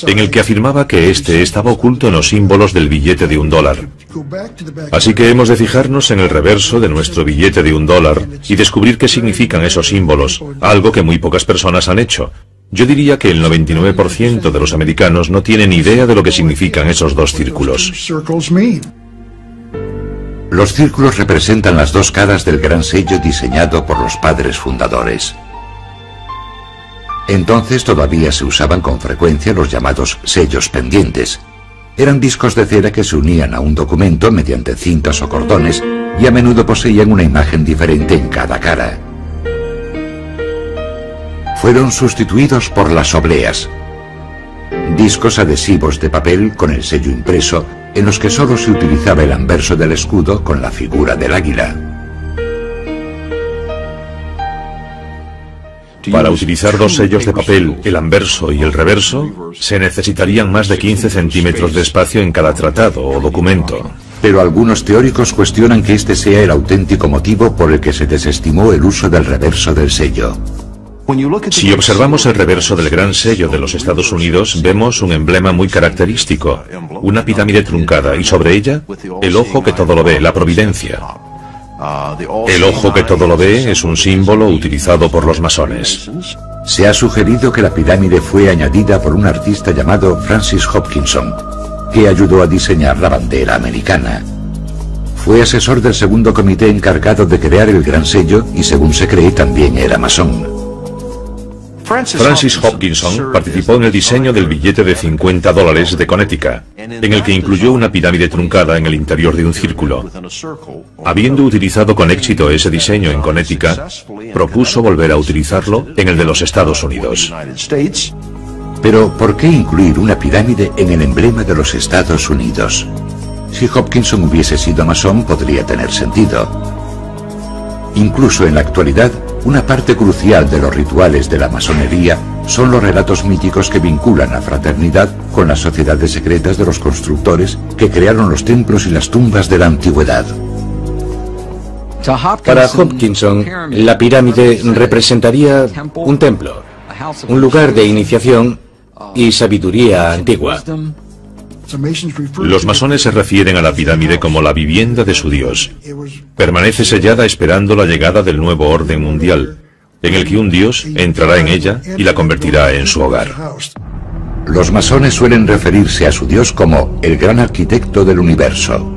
en el que afirmaba que este estaba oculto en los símbolos del billete de $1. Así que hemos de fijarnos en el reverso de nuestro billete de $1 y descubrir qué significan esos símbolos, algo que muy pocas personas han hecho. Yo diría que el 99% de los americanos no tienen idea de lo que significan esos dos círculos. Los círculos representan las dos caras del gran sello diseñado por los padres fundadores. Entonces todavía se usaban con frecuencia los llamados sellos pendientes. Eran discos de cera que se unían a un documento mediante cintas o cordones y a menudo poseían una imagen diferente en cada cara. Fueron sustituidos por las obleas, discos adhesivos de papel con el sello impreso, en los que solo se utilizaba el anverso del escudo con la figura del águila. Para utilizar dos sellos de papel, el anverso y el reverso, se necesitarían más de 15 centímetros de espacio en cada tratado o documento. Pero algunos teóricos cuestionan que este sea el auténtico motivo por el que se desestimó el uso del reverso del sello. Si observamos el reverso del gran sello de los Estados Unidos, vemos un emblema muy característico, una pirámide truncada y sobre ella el ojo que todo lo ve, la providencia. El ojo que todo lo ve es un símbolo utilizado por los masones. Se ha sugerido que la pirámide fue añadida por un artista llamado Francis Hopkinson, que ayudó a diseñar la bandera americana. Fue asesor del segundo comité encargado de crear el gran sello y, según se cree, también era masón. Francis Hopkinson participó en el diseño del billete de $50 de Connecticut, en el que incluyó una pirámide truncada en el interior de un círculo. Habiendo utilizado con éxito ese diseño en Connecticut, propuso volver a utilizarlo en el de los Estados Unidos. Pero, ¿por qué incluir una pirámide en el emblema de los Estados Unidos? Si Hopkinson hubiese sido masón, podría tener sentido. Incluso en la actualidad, una parte crucial de los rituales de la masonería son los relatos míticos que vinculan a fraternidad con las sociedades secretas de los constructores que crearon los templos y las tumbas de la antigüedad. Para Hopkinson, la pirámide representaría un templo, un lugar de iniciación y sabiduría antigua. Los masones se refieren a la pirámide como la vivienda de su Dios. Permanece sellada esperando la llegada del nuevo orden mundial, en el que un Dios entrará en ella y la convertirá en su hogar. Los masones suelen referirse a su Dios como el gran arquitecto del universo.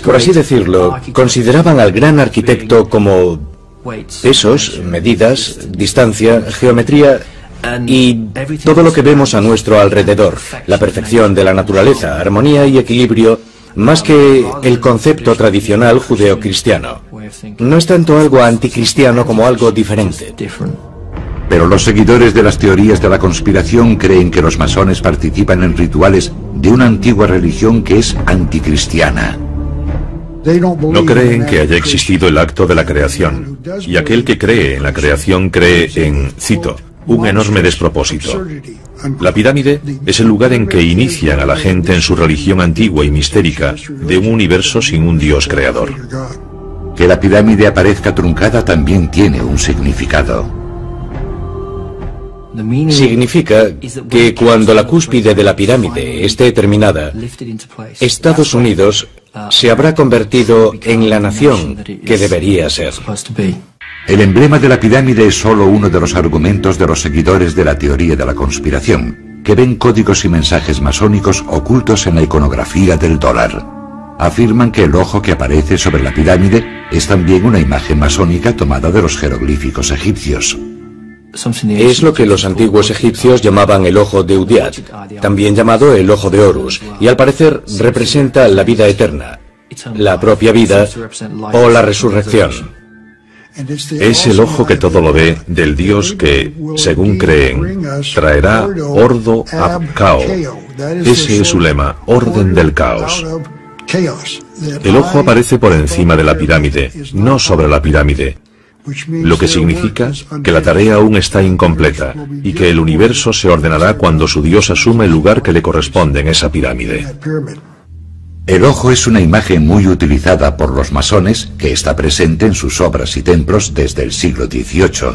Por así decirlo, consideraban al gran arquitecto como pesos, medidas, distancia, geometría y todo lo que vemos a nuestro alrededor, la perfección de la naturaleza, armonía y equilibrio, más que el concepto tradicional judeocristiano. No es tanto algo anticristiano como algo diferente. Pero los seguidores de las teorías de la conspiración creen que los masones participan en rituales de una antigua religión que es anticristiana. No creen que haya existido el acto de la creación, y aquel que cree en la creación cree en, cito, un enorme despropósito. La pirámide es el lugar en que inician a la gente en su religión antigua y mistérica de un universo sin un Dios creador. Que la pirámide aparezca truncada también tiene un significado. Significa que cuando la cúspide de la pirámide esté terminada, Estados Unidos se habrá convertido en la nación que debería ser. El emblema de la pirámide es solo uno de los argumentos de los seguidores de la teoría de la conspiración, que ven códigos y mensajes masónicos ocultos en la iconografía del dólar. Afirman que el ojo que aparece sobre la pirámide es también una imagen masónica tomada de los jeroglíficos egipcios. Es lo que los antiguos egipcios llamaban el ojo de Udiat, también llamado el ojo de Horus, y al parecer representa la vida eterna. la propia vida o la resurrección. Es el ojo que todo lo ve del Dios que, según creen, traerá ordo ab cao. Ese es su lema, orden del caos. El ojo aparece por encima de la pirámide, no sobre la pirámide, lo que significa que la tarea aún está incompleta y que el universo se ordenará cuando su Dios asume el lugar que le corresponde en esa pirámide. El ojo es una imagen muy utilizada por los masones que está presente en sus obras y templos desde el siglo XVIII.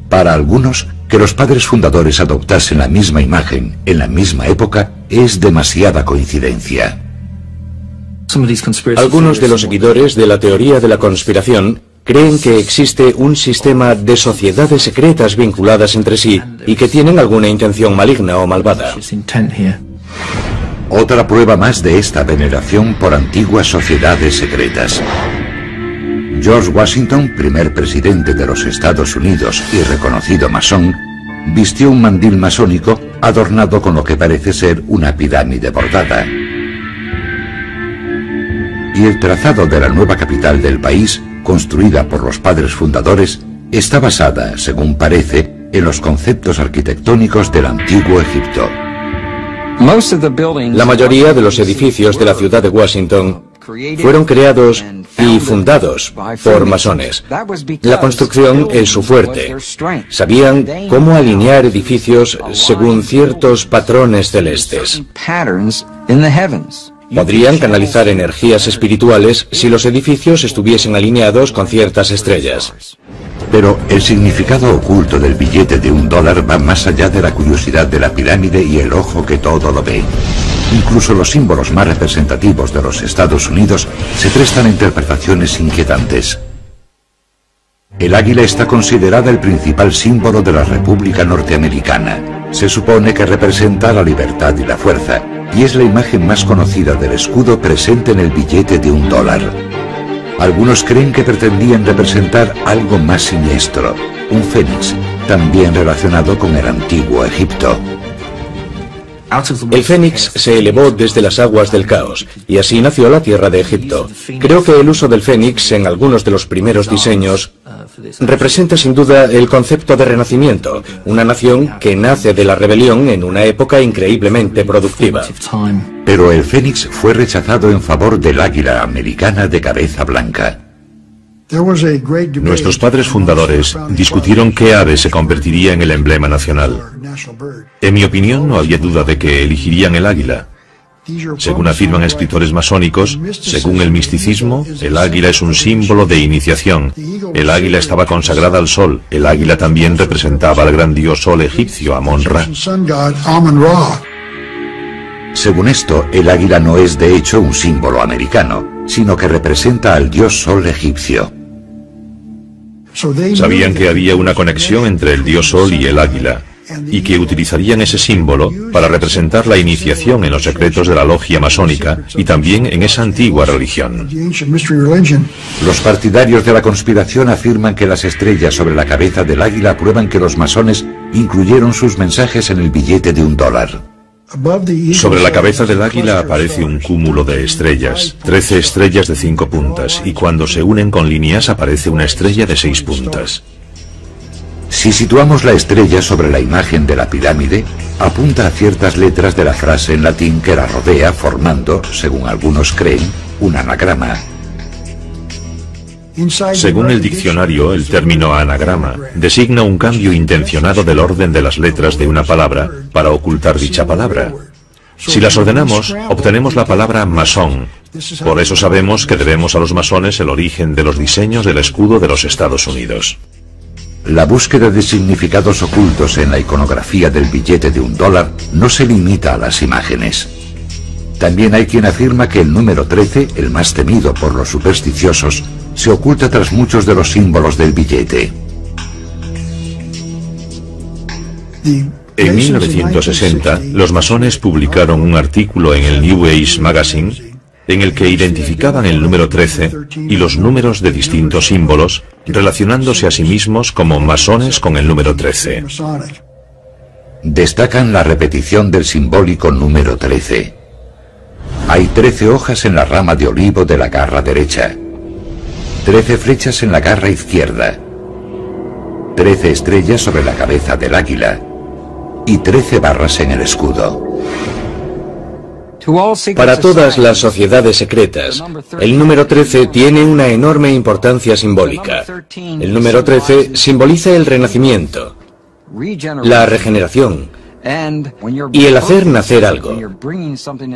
Para algunos, que los padres fundadores adoptasen la misma imagen en la misma época es demasiada coincidencia. Algunos de los seguidores de la teoría de la conspiración creen que existe un sistema de sociedades secretas vinculadas entre sí y que tienen alguna intención maligna o malvada. Otra prueba más de esta veneración por antiguas sociedades secretas. George Washington, primer presidente de los Estados Unidos y reconocido masón, vistió un mandil masónico adornado con lo que parece ser una pirámide bordada. Y el trazado de la nueva capital del país, construida por los padres fundadores, está basada, según parece, en los conceptos arquitectónicos del antiguo Egipto. La mayoría de los edificios de la ciudad de Washington fueron creados y fundados por masones. La construcción es su fuerte. Sabían cómo alinear edificios según ciertos patrones celestes. Podrían canalizar energías espirituales si los edificios estuviesen alineados con ciertas estrellas. Pero el significado oculto del billete de $1 va más allá de la curiosidad de la pirámide y el ojo que todo lo ve. Incluso los símbolos más representativos de los Estados Unidos se prestan a interpretaciones inquietantes. El águila está considerada el principal símbolo de la República Norteamericana. Se supone que representa la libertad y la fuerza, y es la imagen más conocida del escudo presente en el billete de $1. Algunos creen que pretendían representar algo más siniestro, un fénix, también relacionado con el antiguo Egipto. El fénix se elevó desde las aguas del caos, y así nació la tierra de Egipto. Creo que el uso del fénix en algunos de los primeros diseños representa sin duda el concepto de renacimiento, una nación que nace de la rebelión en una época increíblemente productiva. Pero el fénix fue rechazado en favor del águila americana de cabeza blanca. Nuestros padres fundadores discutieron qué ave se convertiría en el emblema nacional. En mi opinión, no había duda de que elegirían el águila. Según afirman escritores masónicos, según el misticismo, el águila es un símbolo de iniciación. El águila estaba consagrada al sol. El águila también representaba al gran dios sol egipcio, Amon-Ra. Según esto, el águila no es de hecho un símbolo americano, sino que representa al dios sol egipcio. Sabían que había una conexión entre el dios sol y el águila, y que utilizarían ese símbolo para representar la iniciación en los secretos de la logia masónica y también en esa antigua religión. Los partidarios de la conspiración afirman que las estrellas sobre la cabeza del águila prueban que los masones incluyeron sus mensajes en el billete de $1. Sobre la cabeza del águila aparece un cúmulo de estrellas, 13 estrellas de 5 puntas, y cuando se unen con líneas aparece una estrella de 6 puntas. Si situamos la estrella sobre la imagen de la pirámide, apunta a ciertas letras de la frase en latín que la rodea, formando, según algunos creen, un anagrama. Según el diccionario, el término anagrama designa un cambio intencionado del orden de las letras de una palabra para ocultar dicha palabra. Si las ordenamos, obtenemos la palabra masón. Por eso sabemos que debemos a los masones el origen de los diseños del escudo de los Estados Unidos. La búsqueda de significados ocultos en la iconografía del billete de $1 no se limita a las imágenes. También hay quien afirma que el número 13, el más temido por los supersticiosos, se oculta tras muchos de los símbolos del billete. En 1960, los masones publicaron un artículo en el New Age Magazine en el que identificaban el número 13 y los números de distintos símbolos, relacionándose a sí mismos como masones con el número 13. Destacan la repetición del simbólico número 13. Hay 13 hojas en la rama de olivo de la garra derecha, 13 flechas en la garra izquierda, 13 estrellas sobre la cabeza del águila y 13 barras en el escudo. Para todas las sociedades secretas, el número 13 tiene una enorme importancia simbólica. El número 13 simboliza el renacimiento, la regeneración y el hacer nacer algo.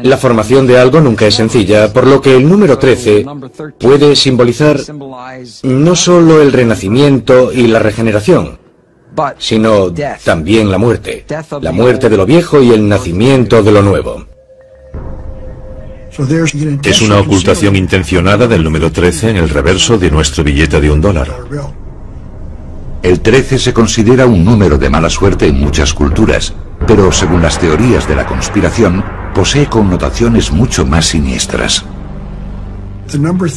La formación de algo nunca es sencilla, por lo que el número 13 puede simbolizar no solo el renacimiento y la regeneración, sino también la muerte de lo viejo y el nacimiento de lo nuevo. Es una ocultación intencionada del número 13 en el reverso de nuestro billete de $1. El 13 se considera un número de mala suerte en muchas culturas, pero según las teorías de la conspiración, posee connotaciones mucho más siniestras.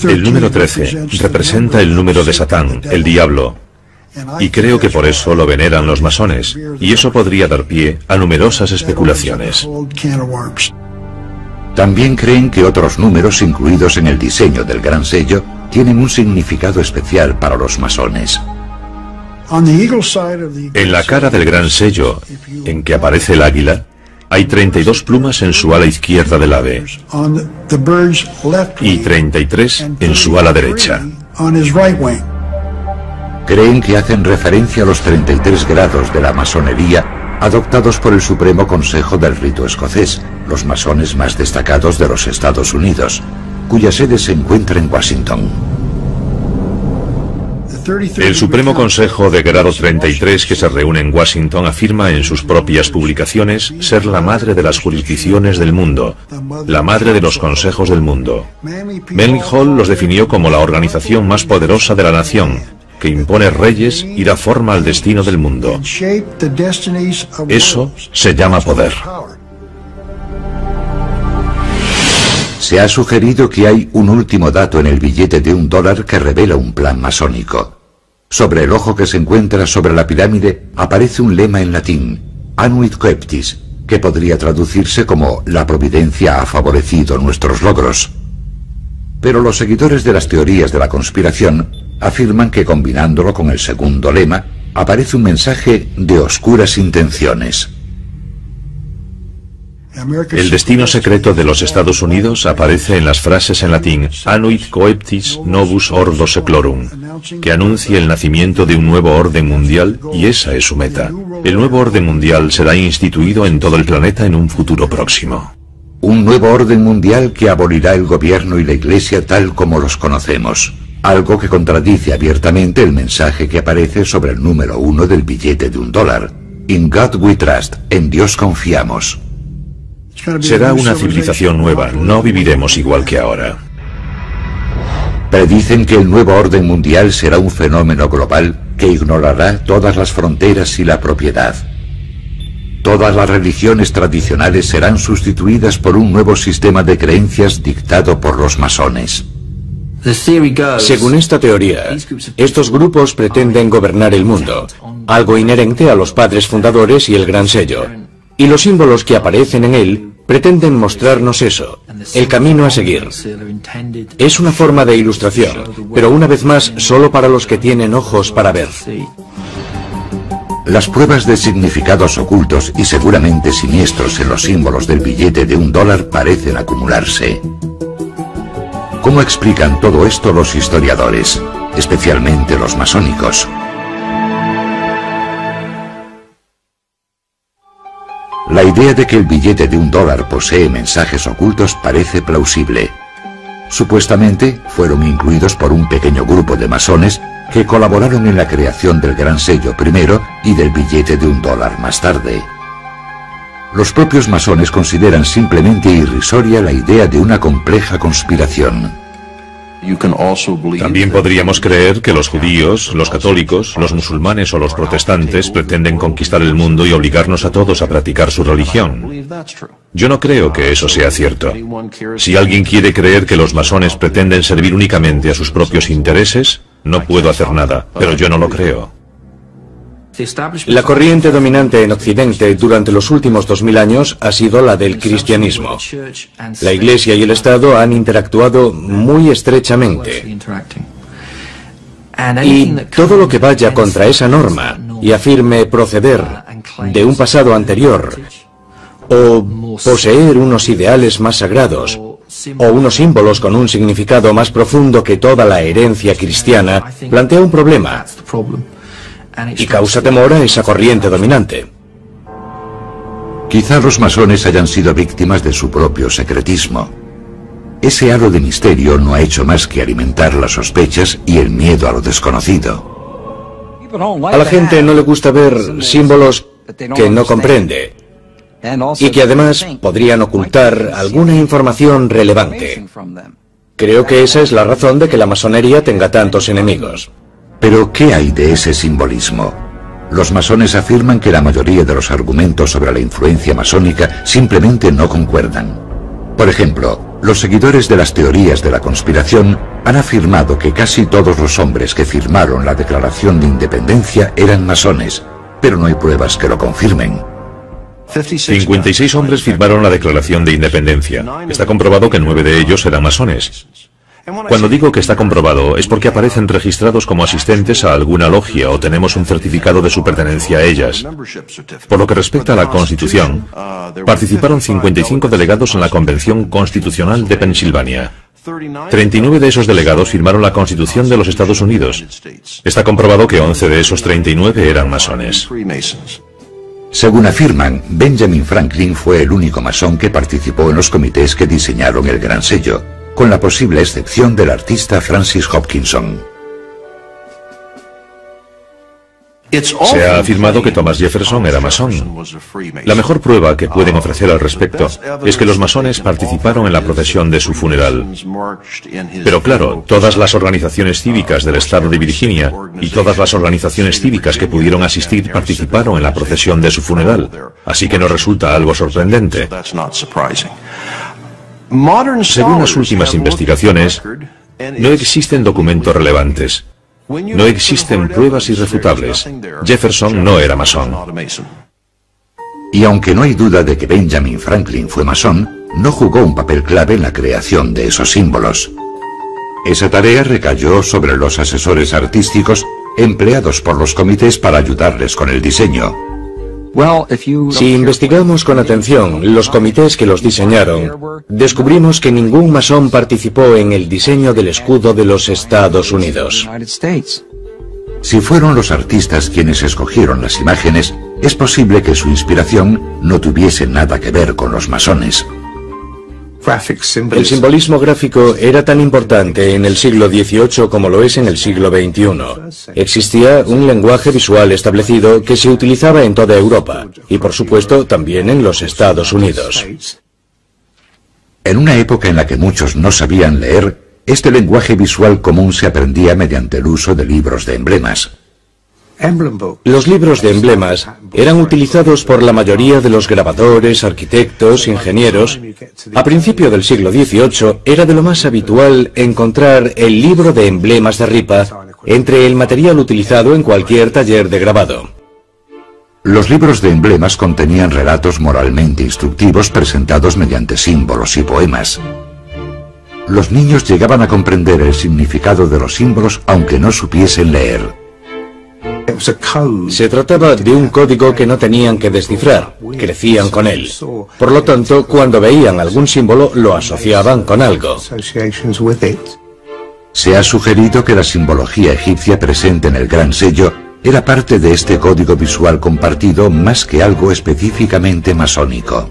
El número 13 representa el número de Satán, el diablo, y creo que por eso lo veneran los masones, y eso podría dar pie a numerosas especulaciones. También creen que otros números incluidos en el diseño del gran sello tienen un significado especial para los masones. En la cara del gran sello, en que aparece el águila, hay 32 plumas en su ala izquierda del ave y 33 en su ala derecha. Creen que hacen referencia a los 33 grados de la masonería adoptados por el Supremo Consejo del Rito Escocés, los masones más destacados de los Estados Unidos, cuya sede se encuentra en Washington. El Supremo Consejo de grado 33 que se reúne en Washington afirma en sus propias publicaciones ser la madre de las jurisdicciones del mundo, la madre de los consejos del mundo. Manly Hall los definió como la organización más poderosa de la nación, que impone reyes y da forma al destino del mundo. Eso se llama poder. Se ha sugerido que hay un último dato en el billete de $1 que revela un plan masónico. Sobre el ojo que se encuentra sobre la pirámide aparece un lema en latín, Annuit Coeptis, que podría traducirse como la providencia ha favorecido nuestros logros. Pero los seguidores de las teorías de la conspiración afirman que combinándolo con el segundo lema aparece un mensaje de oscuras intenciones. El destino secreto de los Estados Unidos aparece en las frases en latín Annuit Coeptis Novus Ordo Seclorum, que anuncia el nacimiento de un nuevo orden mundial, y esa es su meta. El nuevo orden mundial será instituido en todo el planeta en un futuro próximo. Un nuevo orden mundial que abolirá el gobierno y la iglesia tal como los conocemos, algo que contradice abiertamente el mensaje que aparece sobre el número 1 del billete de $1. In God we trust, en Dios confiamos. Será una civilización nueva, no viviremos igual que ahora. Predicen que el nuevo orden mundial será un fenómeno global que ignorará todas las fronteras y la propiedad. Todas las religiones tradicionales serán sustituidas por un nuevo sistema de creencias dictado por los masones. Según esta teoría, estos grupos pretenden gobernar el mundo, algo inherente a los padres fundadores y el gran sello. Y los símbolos que aparecen en él pretenden mostrarnos eso, el camino a seguir. Es una forma de ilustración, pero una vez más solo para los que tienen ojos para ver. Las pruebas de significados ocultos y seguramente siniestros en los símbolos del billete de $1 parecen acumularse. ¿Cómo explican todo esto los historiadores, especialmente los masónicos? La idea de que el billete de $1 posee mensajes ocultos parece plausible. Supuestamente fueron incluidos por un pequeño grupo de masones que colaboraron en la creación del gran sello primero y del billete de $1 más tarde. Los propios masones consideran simplemente irrisoria la idea de una compleja conspiración. También podríamos creer que los judíos, los católicos, los musulmanes o los protestantes pretenden conquistar el mundo y obligarnos a todos a practicar su religión. Yo no creo que eso sea cierto. Si alguien quiere creer que los masones pretenden servir únicamente a sus propios intereses, no puedo hacer nada, pero yo no lo creo. La corriente dominante en Occidente durante los últimos 2000 años ha sido la del cristianismo. La Iglesia y el Estado han interactuado muy estrechamente. Y todo lo que vaya contra esa norma y afirme proceder de un pasado anterior, o poseer unos ideales más sagrados, o unos símbolos con un significado más profundo que toda la herencia cristiana, plantea un problema y causa temor a esa corriente dominante. Quizá los masones hayan sido víctimas de su propio secretismo. Ese halo de misterio no ha hecho más que alimentar las sospechas y el miedo a lo desconocido. A la gente no le gusta ver símbolos que no comprende y que además podrían ocultar alguna información relevante. Creo que esa es la razón de que la masonería tenga tantos enemigos. Pero, ¿qué hay de ese simbolismo? Los masones afirman que la mayoría de los argumentos sobre la influencia masónica simplemente no concuerdan. Por ejemplo, los seguidores de las teorías de la conspiración han afirmado que casi todos los hombres que firmaron la Declaración de Independencia eran masones, pero no hay pruebas que lo confirmen. 56 hombres firmaron la Declaración de Independencia. Está comprobado que 9 de ellos eran masones. Cuando digo que está comprobado es porque aparecen registrados como asistentes a alguna logia o tenemos un certificado de su pertenencia a ellas. Por lo que respecta a la Constitución, participaron 55 delegados en la Convención Constitucional de Pensilvania. 39 de esos delegados firmaron la Constitución de los Estados Unidos. Está comprobado que 11 de esos 39 eran masones. Según afirman, Benjamin Franklin fue el único masón que participó en los comités que diseñaron el Gran Sello, con la posible excepción del artista Francis Hopkinson. Se ha afirmado que Thomas Jefferson era masón. La mejor prueba que pueden ofrecer al respecto es que los masones participaron en la procesión de su funeral. Pero claro, todas las organizaciones cívicas del estado de Virginia y todas las organizaciones cívicas que pudieron asistir participaron en la procesión de su funeral, así que no resulta algo sorprendente. Según las últimas investigaciones, no existen documentos relevantes. No existen pruebas irrefutables. Jefferson no era masón. Y aunque no hay duda de que Benjamin Franklin fue masón, no jugó un papel clave en la creación de esos símbolos. Esa tarea recayó sobre los asesores artísticos empleados por los comités para ayudarles con el diseño. Si investigamos con atención los comités que los diseñaron, descubrimos que ningún masón participó en el diseño del escudo de los Estados Unidos. Si fueron los artistas quienes escogieron las imágenes, es posible que su inspiración no tuviese nada que ver con los masones. El simbolismo gráfico era tan importante en el siglo XVIII como lo es en el siglo XXI. Existía un lenguaje visual establecido que se utilizaba en toda Europa y, por supuesto, también en los Estados Unidos. En una época en la que muchos no sabían leer, este lenguaje visual común se aprendía mediante el uso de libros de emblemas. Los libros de emblemas eran utilizados por la mayoría de los grabadores, arquitectos, ingenieros. A principio del siglo XVIII era de lo más habitual encontrar el libro de emblemas de ripa entre el material utilizado en cualquier taller de grabado. Los libros de emblemas contenían relatos moralmente instructivos presentados mediante símbolos y poemas. Los niños llegaban a comprender el significado de los símbolos aunque no supiesen leer. Se trataba de un código que no tenían que descifrar, crecían con él. Por lo tanto, cuando veían algún símbolo, lo asociaban con algo. Se ha sugerido que la simbología egipcia presente en el Gran Sello era parte de este código visual compartido más que algo específicamente masónico.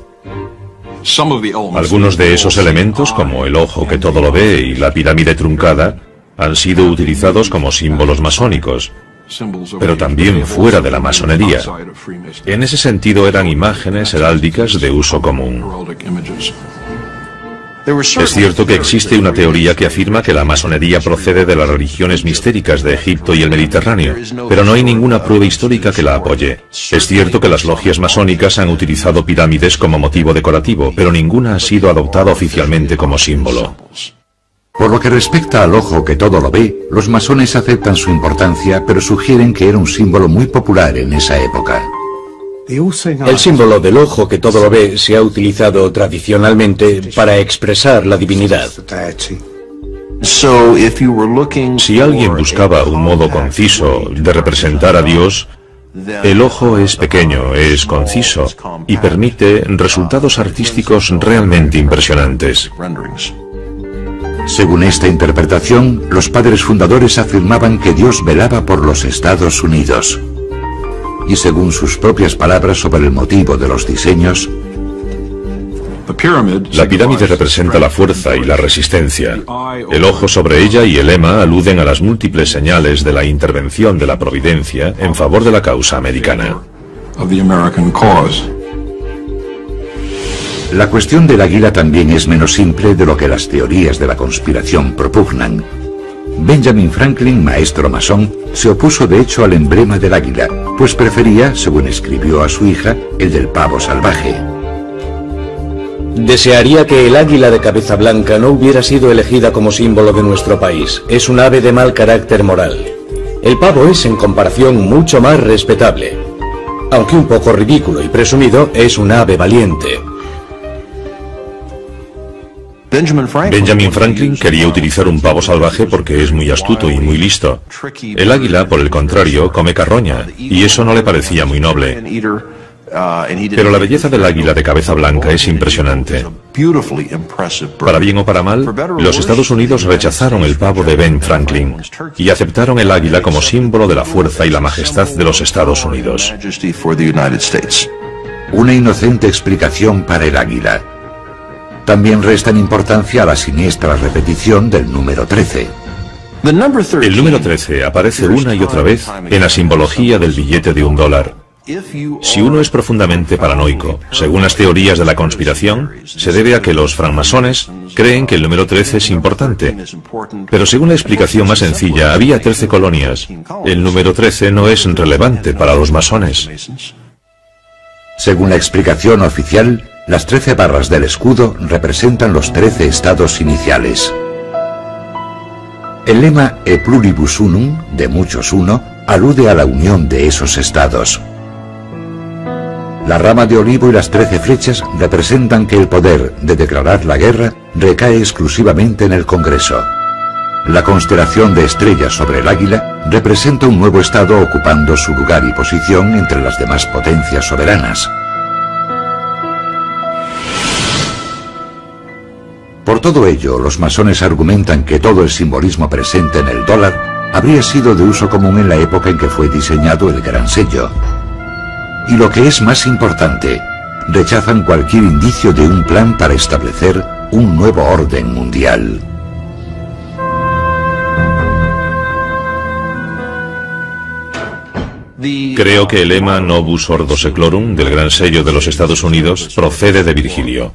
Algunos de esos elementos, como el ojo que todo lo ve y la pirámide truncada, han sido utilizados como símbolos masónicos, pero también fuera de la masonería. En ese sentido eran imágenes heráldicas de uso común. Es cierto que existe una teoría que afirma que la masonería procede de las religiones mistéricas de Egipto y el Mediterráneo, pero no hay ninguna prueba histórica que la apoye. Es cierto que las logias masónicas han utilizado pirámides como motivo decorativo, pero ninguna ha sido adoptada oficialmente como símbolo. Por lo que respecta al ojo que todo lo ve, los masones aceptan su importancia, pero sugieren que era un símbolo muy popular en esa época. El símbolo del ojo que todo lo ve se ha utilizado tradicionalmente para expresar la divinidad. Si alguien buscaba un modo conciso de representar a Dios, el ojo es pequeño, es conciso y permite resultados artísticos realmente impresionantes. Según esta interpretación, los padres fundadores afirmaban que Dios velaba por los Estados Unidos. Y según sus propias palabras sobre el motivo de los diseños, la pirámide representa la fuerza y la resistencia. El ojo sobre ella y el lema aluden a las múltiples señales de la intervención de la providencia en favor de la causa americana. La cuestión del águila también es menos simple de lo que las teorías de la conspiración propugnan. Benjamin Franklin, maestro masón, se opuso de hecho al emblema del águila, pues prefería, según escribió a su hija, el del pavo salvaje. Desearía que el águila de cabeza blanca no hubiera sido elegida como símbolo de nuestro país. Es un ave de mal carácter moral. El pavo es, en comparación, mucho más respetable. Aunque un poco ridículo y presumido, es un ave valiente. Benjamin Franklin quería utilizar un pavo salvaje porque es muy astuto y muy listo. El águila, por el contrario, come carroña, y eso no le parecía muy noble. Pero la belleza del águila de cabeza blanca es impresionante. Para bien o para mal, los Estados Unidos rechazaron el pavo de Ben Franklin y aceptaron el águila como símbolo de la fuerza y la majestad de los Estados Unidos. Una inocente explicación para el águila. También restan importancia a la siniestra repetición del número 13. El número 13 aparece una y otra vez en la simbología del billete de $1. Si uno es profundamente paranoico, según las teorías de la conspiración, se debe a que los francmasones creen que el número 13 es importante. Pero según la explicación más sencilla, había 13 colonias. El número 13 no es relevante para los masones. Según la explicación oficial, las 13 barras del escudo representan los 13 estados iniciales. El lema E pluribus unum, de muchos uno, alude a la unión de esos estados. La rama de olivo y las 13 flechas representan que el poder de declarar la guerra recae exclusivamente en el Congreso. La constelación de estrellas sobre el águila representa un nuevo estado ocupando su lugar y posición entre las demás potencias soberanas. Por todo ello, los masones argumentan que todo el simbolismo presente en el dólar habría sido de uso común en la época en que fue diseñado el Gran Sello. Y lo que es más importante, rechazan cualquier indicio de un plan para establecer un nuevo orden mundial. Creo que el lema Novus Ordo Seclorum del Gran Sello de los Estados Unidos procede de Virgilio.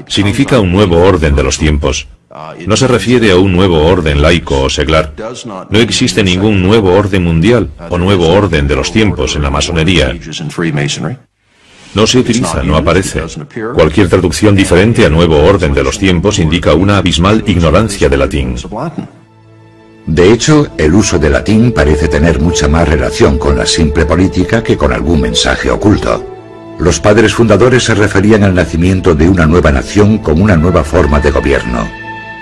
Significa un nuevo orden de los tiempos. No se refiere a un nuevo orden laico o seglar. No existe ningún nuevo orden mundial o nuevo orden de los tiempos en la masonería. No se utiliza, no aparece. Cualquier traducción diferente a nuevo orden de los tiempos indica una abismal ignorancia del latín. De hecho, el uso del latín parece tener mucha más relación con la simple política que con algún mensaje oculto. Los padres fundadores se referían al nacimiento de una nueva nación con una nueva forma de gobierno.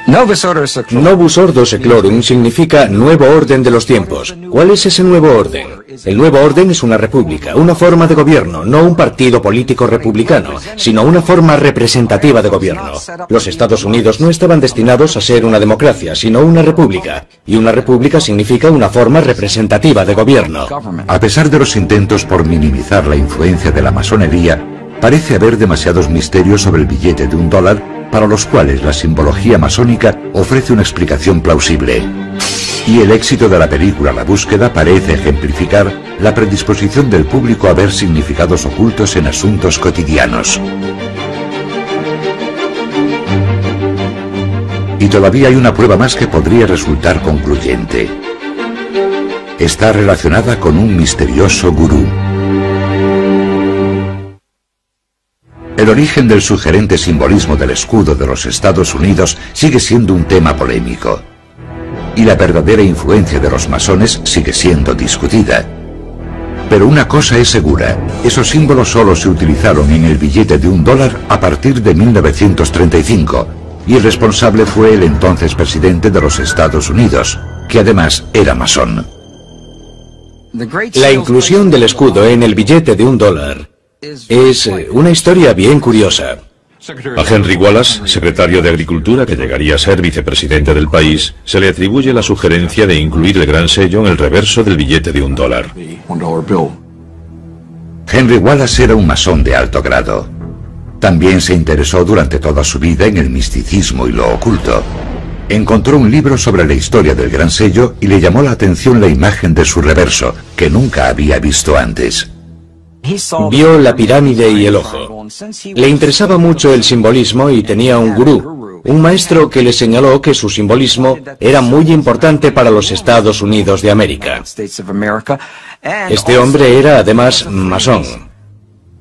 Novus Ordo Seclorum significa nuevo orden de los tiempos. ¿Cuál es ese nuevo orden? El nuevo orden es una república, una forma de gobierno, no un partido político republicano, sino una forma representativa de gobierno. Los Estados Unidos no estaban destinados a ser una democracia, sino una república. Y una república significa una forma representativa de gobierno. A pesar de los intentos por minimizar la influencia de la masonería, parece haber demasiados misterios sobre el billete de $1 para los cuales la simbología masónica ofrece una explicación plausible. Y el éxito de la película La Búsqueda parece ejemplificar la predisposición del público a ver significados ocultos en asuntos cotidianos. Y todavía hay una prueba más que podría resultar concluyente. Está relacionada con un misterioso gurú. El origen del sugerente simbolismo del escudo de los Estados Unidos sigue siendo un tema polémico. Y la verdadera influencia de los masones sigue siendo discutida. Pero una cosa es segura, esos símbolos solo se utilizaron en el billete de $1 a partir de 1935, y el responsable fue el entonces presidente de los Estados Unidos, que además era masón. La inclusión del escudo en el billete de $1 es una historia bien curiosa. A Henry Wallace, secretario de Agricultura que llegaría a ser vicepresidente del país, se le atribuye la sugerencia de incluir el gran sello en el reverso del billete de $1. Henry Wallace era un masón de alto grado. También se interesó durante toda su vida en el misticismo y lo oculto. Encontró un libro sobre la historia del gran sello y le llamó la atención la imagen de su reverso, que nunca había visto antes. Vio la pirámide y el ojo. Le interesaba mucho el simbolismo y tenía un gurú, un maestro que le señaló que su simbolismo era muy importante para los Estados Unidos de América. Este hombre era además masón.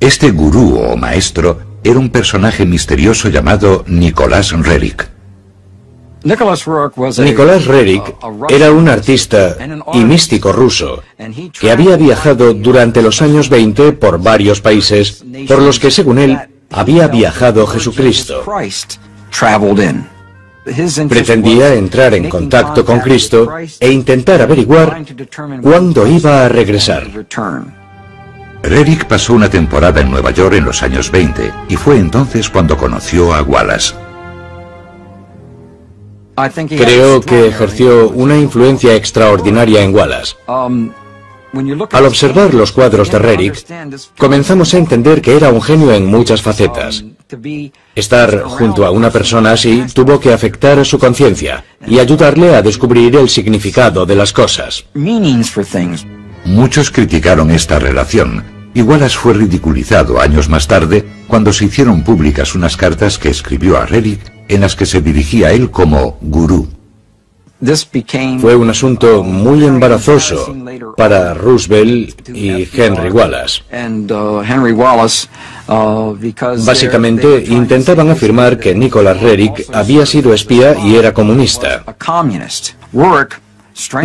Este gurú o maestro era un personaje misterioso llamado Nicholas Roerich. Nicholas Roerich era un artista y místico ruso que había viajado durante los años 20 por varios países por los que, según él, había viajado Jesucristo. Pretendía entrar en contacto con Cristo e intentar averiguar cuándo iba a regresar. Roerich pasó una temporada en Nueva York en los años 20 y fue entonces cuando conoció a Wallace. Creo que ejerció una influencia extraordinaria en Wallace. Al observar los cuadros de Roerich, comenzamos a entender que era un genio en muchas facetas. Estar junto a una persona así tuvo que afectar su conciencia y ayudarle a descubrir el significado de las cosas. Muchos criticaron esta relación, y Wallace fue ridiculizado años más tarde cuando se hicieron públicas unas cartas que escribió a Roerich en las que se dirigía a él como gurú. Fue un asunto muy embarazoso para Roosevelt y Henry Wallace. Básicamente, intentaban afirmar que Nicholas Roerich había sido espía y era comunista.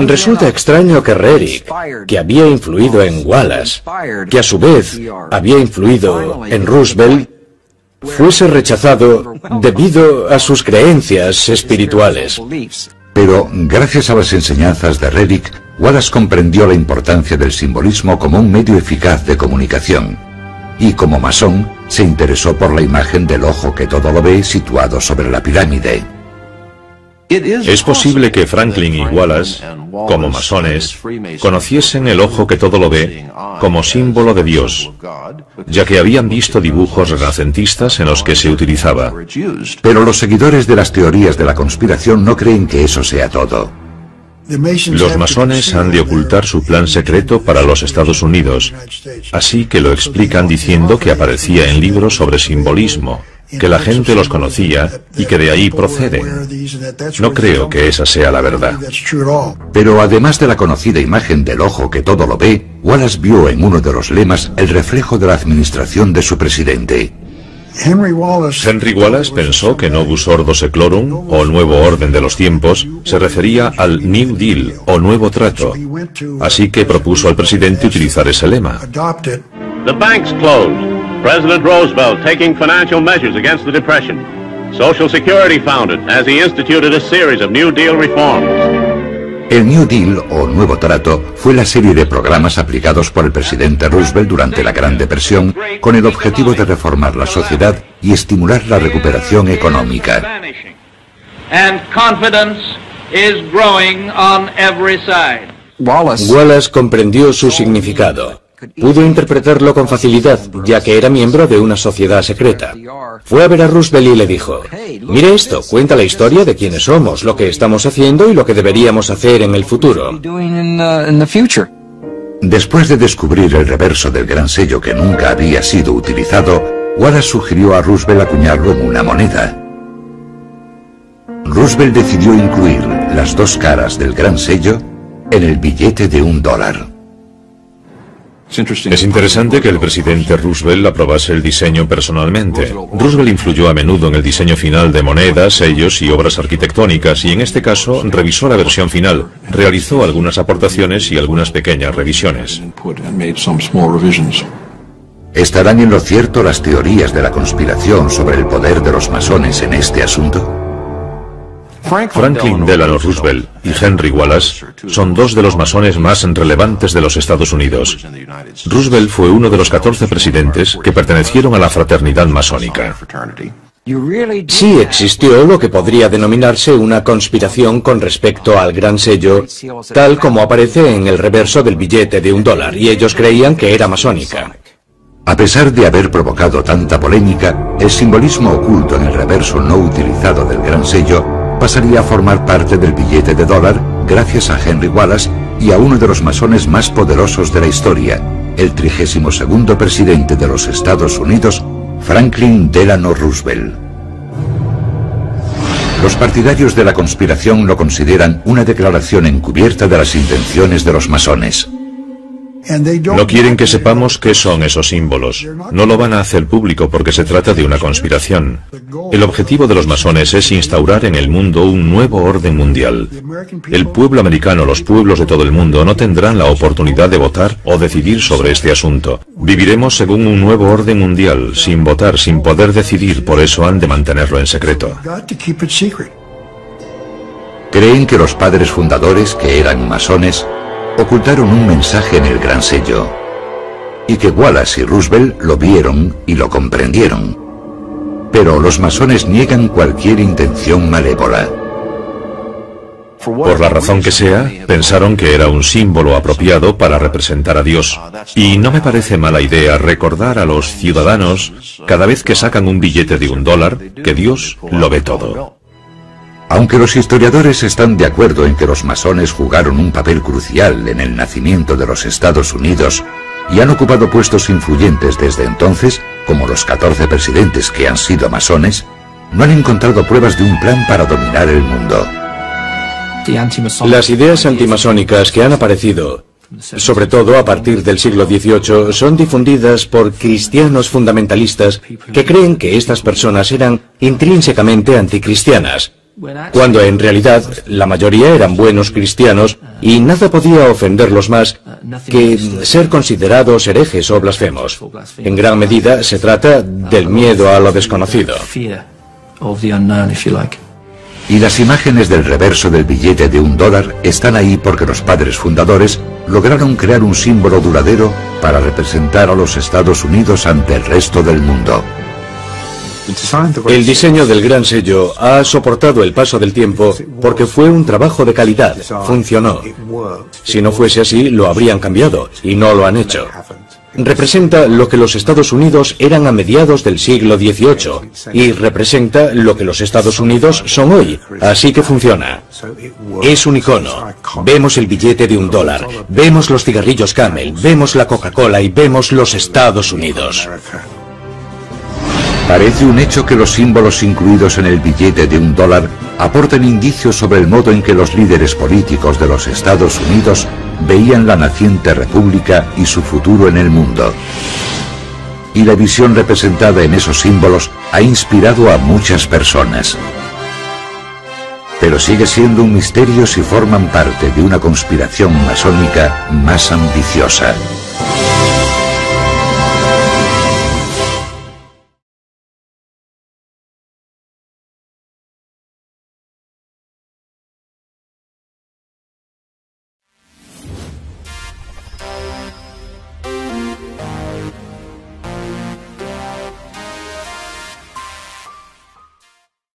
Resulta extraño que Roerich, que había influido en Wallace, que a su vez había influido en Roosevelt, fuese rechazado debido a sus creencias espirituales. Pero, gracias a las enseñanzas de Roerich, Wallace comprendió la importancia del simbolismo como un medio eficaz de comunicación. Y como masón, se interesó por la imagen del ojo que todo lo ve situado sobre la pirámide. Es posible que Franklin y Wallace, como masones, conociesen el ojo que todo lo ve como símbolo de Dios, ya que habían visto dibujos renacentistas en los que se utilizaba. Pero los seguidores de las teorías de la conspiración no creen que eso sea todo. Los masones han de ocultar su plan secreto para los Estados Unidos, así que lo explican diciendo que aparecía en libros sobre simbolismo, que la gente los conocía y que de ahí proceden. No creo que esa sea la verdad. Pero además de la conocida imagen del ojo que todo lo ve, Wallace vio en uno de los lemas el reflejo de la administración de su presidente. Henry Wallace pensó que Novus Ordo Seclorum, o Nuevo Orden de los Tiempos, se refería al New Deal, o Nuevo Trato. Así que propuso al presidente utilizar ese lema. The banks closed. President Roosevelt taking financial measures against the Depression. Social Security founded as he instituted a series of New Deal reforms. El New Deal, o Nuevo Trato, fue la serie de programas aplicados por el presidente Roosevelt durante la Gran Depresión con el objetivo de reformar la sociedad y estimular la recuperación económica. Wallace comprendió su significado. Pudo interpretarlo con facilidad, ya que era miembro de una sociedad secreta. Fue a ver a Roosevelt y le dijo: mire esto, cuenta la historia de quiénes somos, lo que estamos haciendo y lo que deberíamos hacer en el futuro. Después de descubrir el reverso del gran sello que nunca había sido utilizado, Wallace sugirió a Roosevelt acuñarlo en una moneda. Roosevelt decidió incluir las dos caras del gran sello en el billete de $1. Es interesante que el presidente Roosevelt aprobase el diseño personalmente. Roosevelt influyó a menudo en el diseño final de monedas, sellos y obras arquitectónicas, y en este caso revisó la versión final, realizó algunas aportaciones y algunas pequeñas revisiones. ¿Estarán en lo cierto las teorías de la conspiración sobre el poder de los masones en este asunto? Franklin Delano Roosevelt y Henry Wallace son dos de los masones más relevantes de los Estados Unidos. Roosevelt fue uno de los 14 presidentes que pertenecieron a la fraternidad masónica. Sí existió lo que podría denominarse una conspiración con respecto al Gran Sello, tal como aparece en el reverso del billete de $1, y ellos creían que era masónica. A pesar de haber provocado tanta polémica, el simbolismo oculto en el reverso no utilizado del Gran Sello pasaría a formar parte del billete de $, gracias a Henry Wallace y a uno de los masones más poderosos de la historia, el 32º presidente de los Estados Unidos, Franklin Delano Roosevelt. Los partidarios de la conspiración lo consideran una declaración encubierta de las intenciones de los masones. No quieren que sepamos qué son esos símbolos. No lo van a hacer público porque se trata de una conspiración. El objetivo de los masones es instaurar en el mundo un nuevo orden mundial. El pueblo americano, los pueblos de todo el mundo, no tendrán la oportunidad de votar o decidir sobre este asunto. Viviremos según un nuevo orden mundial, sin votar, sin poder decidir, por eso han de mantenerlo en secreto. Creen que los padres fundadores, que eran masones, ocultaron un mensaje en el Gran Sello, y que Wallace y Roosevelt lo vieron y lo comprendieron. Pero los masones niegan cualquier intención malévola. Por la razón que sea, pensaron que era un símbolo apropiado para representar a Dios. Y no me parece mala idea recordar a los ciudadanos, cada vez que sacan un billete de $1, que Dios lo ve todo. Aunque los historiadores están de acuerdo en que los masones jugaron un papel crucial en el nacimiento de los Estados Unidos y han ocupado puestos influyentes desde entonces, como los 14 presidentes que han sido masones, no han encontrado pruebas de un plan para dominar el mundo. Las ideas antimasónicas que han aparecido, sobre todo a partir del siglo XVIII, son difundidas por cristianos fundamentalistas que creen que estas personas eran intrínsecamente anticristianas, cuando en realidad la mayoría eran buenos cristianos y nada podía ofenderlos más que ser considerados herejes o blasfemos. En gran medida se trata del miedo a lo desconocido. Y las imágenes del reverso del billete de $1 están ahí porque los padres fundadores lograron crear un símbolo duradero para representar a los Estados Unidos ante el resto del mundo. El diseño del Gran Sello ha soportado el paso del tiempo porque fue un trabajo de calidad, funcionó. Si no fuese así, lo habrían cambiado, y no lo han hecho. Representa lo que los Estados Unidos eran a mediados del siglo XVIII, y representa lo que los Estados Unidos son hoy, así que funciona. Es un icono. Vemos el billete de $1, vemos los cigarrillos Camel, vemos la Coca-Cola y vemos los Estados Unidos. Parece un hecho que los símbolos incluidos en el billete de $1 aportan indicios sobre el modo en que los líderes políticos de los Estados Unidos veían la naciente república y su futuro en el mundo. Y la visión representada en esos símbolos ha inspirado a muchas personas. Pero sigue siendo un misterio si forman parte de una conspiración masónica más ambiciosa.